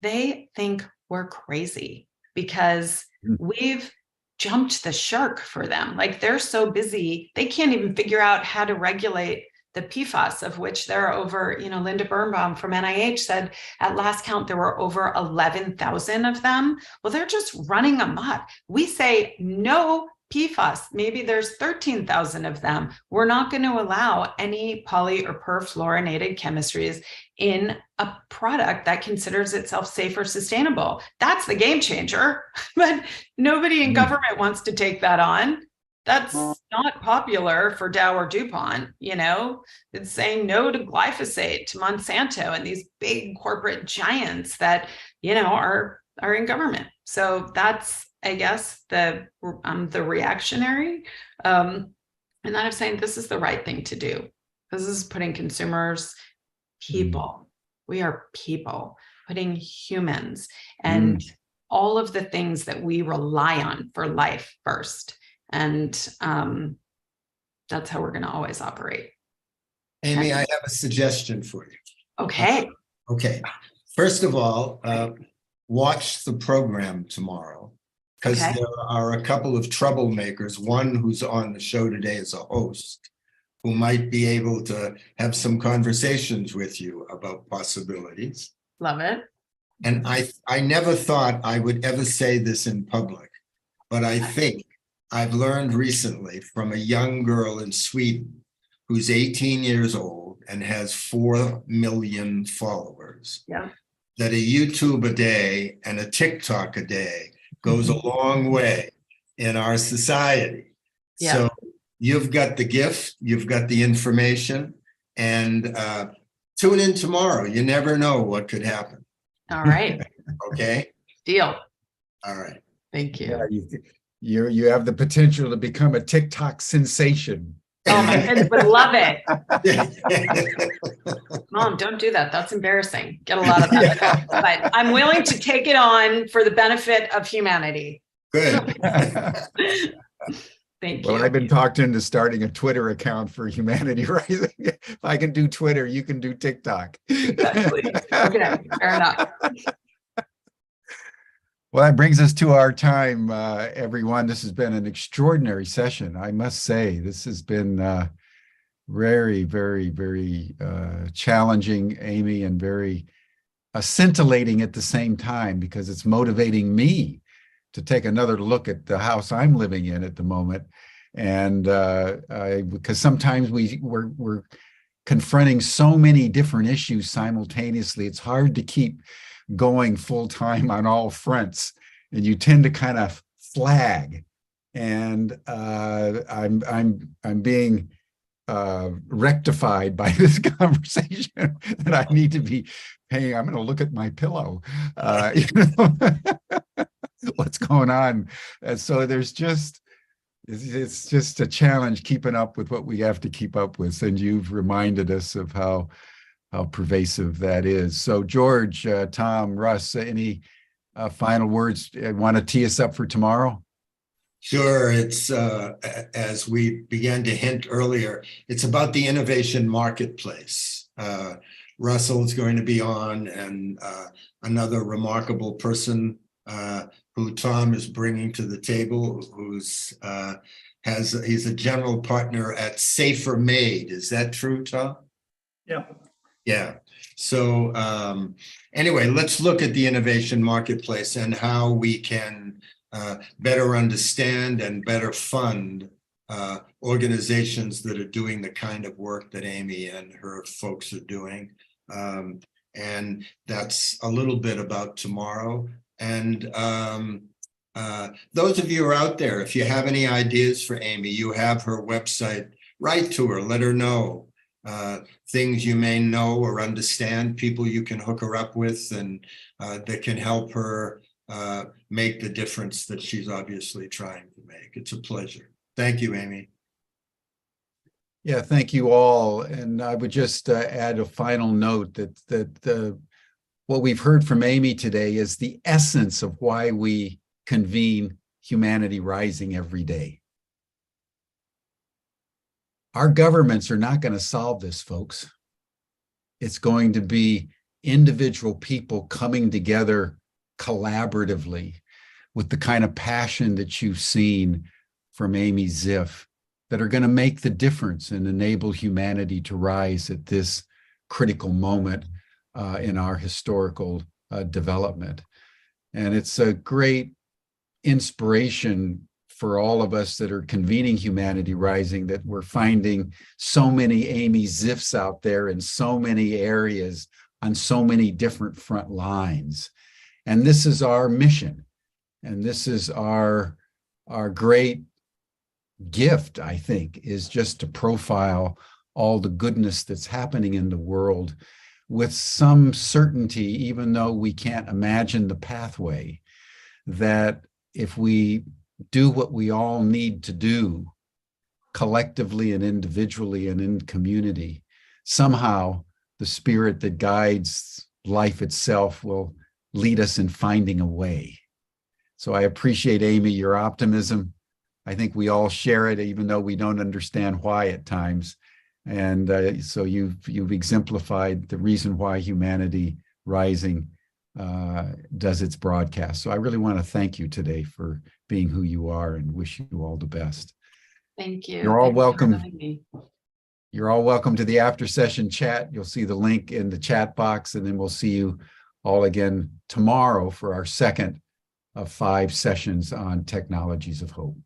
[SPEAKER 5] They think we're crazy because we've jumped the shark for them. Like, they're so busy, they can't even figure out how to regulate the PFAS, of which there are over, Linda Birnbaum from NIH said at last count, there were over 11,000 of them. Well, they're just running amok. We say no PFAS, maybe there's 13,000 of them. We're not going to allow any poly or perfluorinated chemistries in a product that considers itself safe or sustainable. That's the game changer. But nobody in government wants to take that on. That's not popular for Dow or DuPont, It's saying no to glyphosate, to Monsanto, and these big corporate giants that, are in government. So that's, I guess, the reactionary. and that of saying this is the right thing to do. This is putting consumers, people. We are people, putting humans and all of the things that we rely on for life first. And that's how we're going to always operate.
[SPEAKER 2] Amy, I have a suggestion for you.
[SPEAKER 5] Okay.
[SPEAKER 2] Okay. First of all, watch the program tomorrow, because
[SPEAKER 5] Okay.
[SPEAKER 2] there are a couple of troublemakers. One who's on the show today as a host, who might be able to have some conversations with you about possibilities.
[SPEAKER 5] Love it.
[SPEAKER 2] And I never thought I would ever say this in public, but I think I've learned recently from a young girl in Sweden who's 18 years old and has 4 million followers.
[SPEAKER 5] Yeah.
[SPEAKER 2] That a YouTube a day and a TikTok a day goes a long way in our society.
[SPEAKER 5] Yeah.
[SPEAKER 2] So you've got the gift, you've got the information, and tune in tomorrow. You never know what could happen.
[SPEAKER 5] All right.
[SPEAKER 2] Okay.
[SPEAKER 5] Deal.
[SPEAKER 2] All right.
[SPEAKER 5] Thank you.
[SPEAKER 1] Yeah, you have the potential to become a TikTok sensation.
[SPEAKER 5] Oh, my kids would love it. Mom, don't do that. That's embarrassing. Get a lot of that. But I'm willing to take it on for the benefit of humanity.
[SPEAKER 2] Good.
[SPEAKER 5] Thank you.
[SPEAKER 1] Well, I've been talked into starting a Twitter account for Humanity Rising. If I can do Twitter, you can do TikTok.
[SPEAKER 5] Exactly. Okay, fair enough.
[SPEAKER 1] Well, that brings us to our time, everyone. This has been an extraordinary session, I must say. This has been very, very, very challenging, Amy, and very scintillating at the same time, because it's motivating me to take another look at the house I'm living in at the moment. And because sometimes we're confronting so many different issues simultaneously, it's hard to keep going full time on all fronts, and you tend to kind of flag. And I'm being rectified by this conversation that I need to be paying. I'm going to look at my pillow. You know, what's going on? And so there's just. It's just a challenge keeping up with what we have to keep up with, and you've reminded us of how pervasive that is. So George, Tom, Russ, any final words? Want to tee us up for tomorrow?
[SPEAKER 2] Sure. It's as we began to hint earlier, it's about the innovation marketplace. Russell's going to be on, and another remarkable person who Tom is bringing to the table, he's a general partner at Safer Made. Is that true, Tom?
[SPEAKER 3] Yeah.
[SPEAKER 2] Yeah. So anyway, let's look at the innovation marketplace and how we can better understand and better fund organizations that are doing the kind of work that Amy and her folks are doing. And that's a little bit about tomorrow. And those of you who are out there, if you have any ideas for Amy, you have her website, write to her, let her know things you may know or understand, people you can hook her up with, and that can help her make the difference that she's obviously trying to make. It's a pleasure. Thank you, Amy.
[SPEAKER 1] Yeah, thank you all. And I would just add a final note that what we've heard from Amy today is the essence of why we convene Humanity Rising every day. Our governments are not going to solve this, folks. It's going to be individual people coming together collaboratively with the kind of passion that you've seen from Amy Ziff that are going to make the difference and enable humanity to rise at this critical moment in our historical development. And it's a great inspiration for all of us that are convening Humanity Rising, that we're finding so many Amy Ziffs out there in so many areas on so many different front lines. And this is our mission. And this is our great gift, I think, is just to profile all the goodness that's happening in the world with some certainty, even though we can't imagine the pathway, that if we do what we all need to do collectively and individually and in community, somehow the spirit that guides life itself will lead us in finding a way. So I appreciate, Amy, your optimism. I think we all share it, even though we don't understand why at times. And so you've exemplified the reason why Humanity Rising does its broadcast. So I really want to thank you today for being who you are and wish you all the best.
[SPEAKER 5] Thank you.
[SPEAKER 1] You're all
[SPEAKER 5] Thanks for
[SPEAKER 1] welcome.
[SPEAKER 5] having me.
[SPEAKER 1] You're all welcome to the after session chat. You'll see the link in the chat box, and then we'll see you all again tomorrow for our second of 5 sessions on technologies of hope.